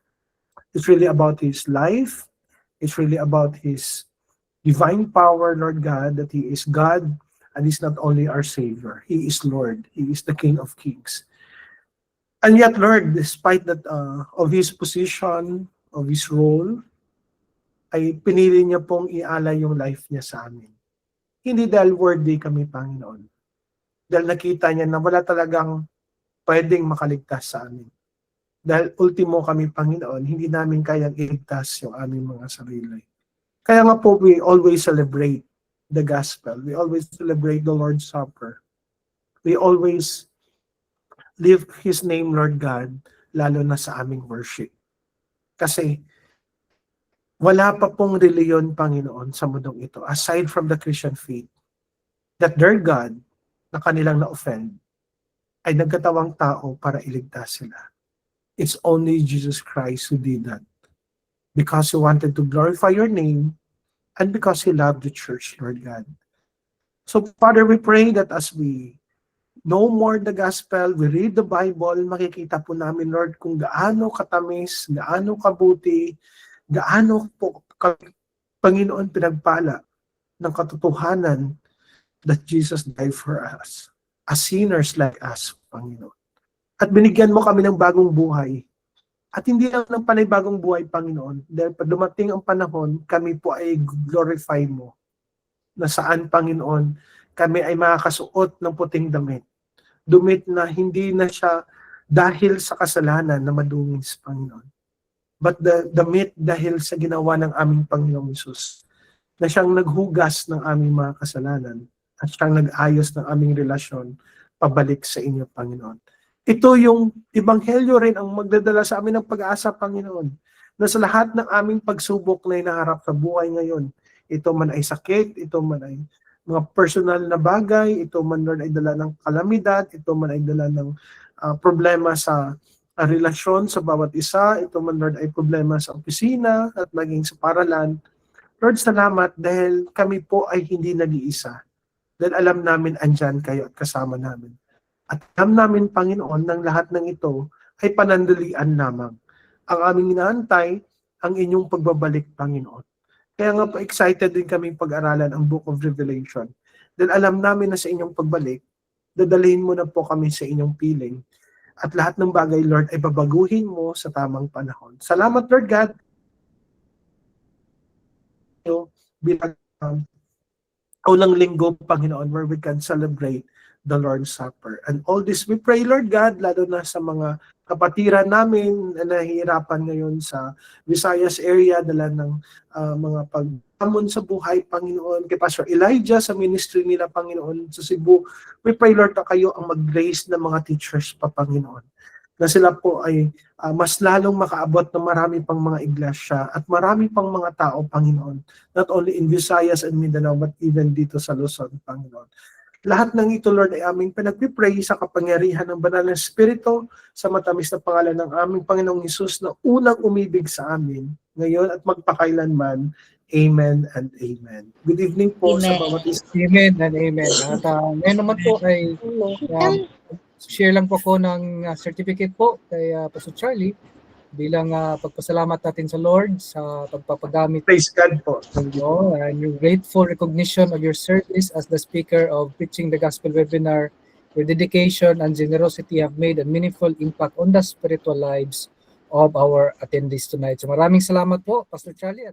It's really about His life. It's really about His divine power, Lord God, that He is God, and He's not only our Savior. He is Lord. He is the King of Kings. And yet, Lord, despite that of His position, of His role, ay pinili niya pong ialay yung life niya sa amin. Hindi dahil worthy kami, Panginoon. Dahil nakita niya na wala talagang pwedeng makaligtas sa amin. Dahil ultimo kami, Panginoon, hindi namin kayang iligtas yung aming mga sarili. Kaya nga po, we always celebrate the gospel. We always celebrate the Lord's Supper. We always lift His name, Lord God, lalo na sa aming worship. Kasi wala pa pong reliyon, Panginoon, sa mundong ito, aside from the Christian faith, that their God, na kanilang na-offend, ay nagkatawang tao para iligtas sila. It's only Jesus Christ who did that. Because He wanted to glorify your name, and because He loved the church, Lord God. So, Father, we pray that as we know more the gospel, we read the Bible, makikita po namin, Lord, kung gaano katamis, gaano kabuti, gaano po Panginoon pinagpala ng katotohanan that Jesus died for us, as sinners like us, Panginoon. At binigyan mo kami ng bagong buhay. At hindi lang ng panibagong buhay, Panginoon, dahil pag dumating ang panahon, kami po ay glorify mo. Na saan, Panginoon, kami ay makakasuot ng puting damit. Dumit na hindi na siya dahil sa kasalanan na madungis, Panginoon. But the damit dahil sa ginawa ng aming Panginoong Hesus, na siyang naghugas ng aming mga kasalanan at siyang nag-ayos ng aming relasyon pabalik sa inyo, Panginoon. Ito yung ebanghelyo rin ang magdadala sa amin ng pag-asa, Panginoon, na sa lahat ng aming pagsubok na hinaharap sa buhay ngayon, ito man ay sakit, ito man ay mga personal na bagay, ito man ay dala ng kalamidad, ito man ay dala ng problema sa relasyon sa bawat isa, ito man, Lord, ay problema sa opisina at maging sa paralan. Lord, salamat dahil kami po ay hindi nag-iisa. Dahil alam namin andyan kayo at kasama namin. At alam namin, Panginoon, ng lahat ng ito ay panandalian lamang. Ang aming inaantay, ang inyong pagbabalik, Panginoon. Kaya nga po excited din kami pag-aralan ang Book of Revelation. Dahil alam namin na sa inyong pagbalik, dadalhin mo na po kami sa inyong piling. At lahat ng bagay, Lord, ay babaguhin mo sa tamang panahon. Salamat, Lord God. Bilang unang linggo, Panginoon, where we can celebrate the Lord's Supper. And all this we pray, Lord God, lalo na sa mga kapatiran namin na nahihirapan ngayon sa Visayas area, dala ng mga paghamon sa buhay, Panginoon. Kay Pastor Elijah, sa ministry nila, Panginoon, sa Cebu, we pray, Lord, na kayo ang mag-raise ng mga teachers pa, Panginoon. Na sila po ay mas lalong makaabot ng marami pang mga iglesia at marami pang mga tao, Panginoon. Not only in Visayas and Mindanao, but even dito sa Luzon, Panginoon. Lahat ng ito, Lord, ay aming pinagpipray sa kapangyarihan ng Banal na Espiritu, sa matamis na pangalan ng aming Panginoong Hesus na unang umibig sa amin, ngayon at magpakailanman. Amen and amen. Good evening po sa bawat isa. Amen and amen. At ngayon naman po ay share lang po ko ng certificate po kay Pastor Charlie bilang pagpasalamat natin sa Lord sa pagpapagamit Praise God po. mo, and your grateful recognition of your service as the speaker of Preaching the Gospel webinar. Your dedication and generosity have made a meaningful impact on the spiritual lives of our attendees tonight. So maraming salamat po, Pastor Charlie.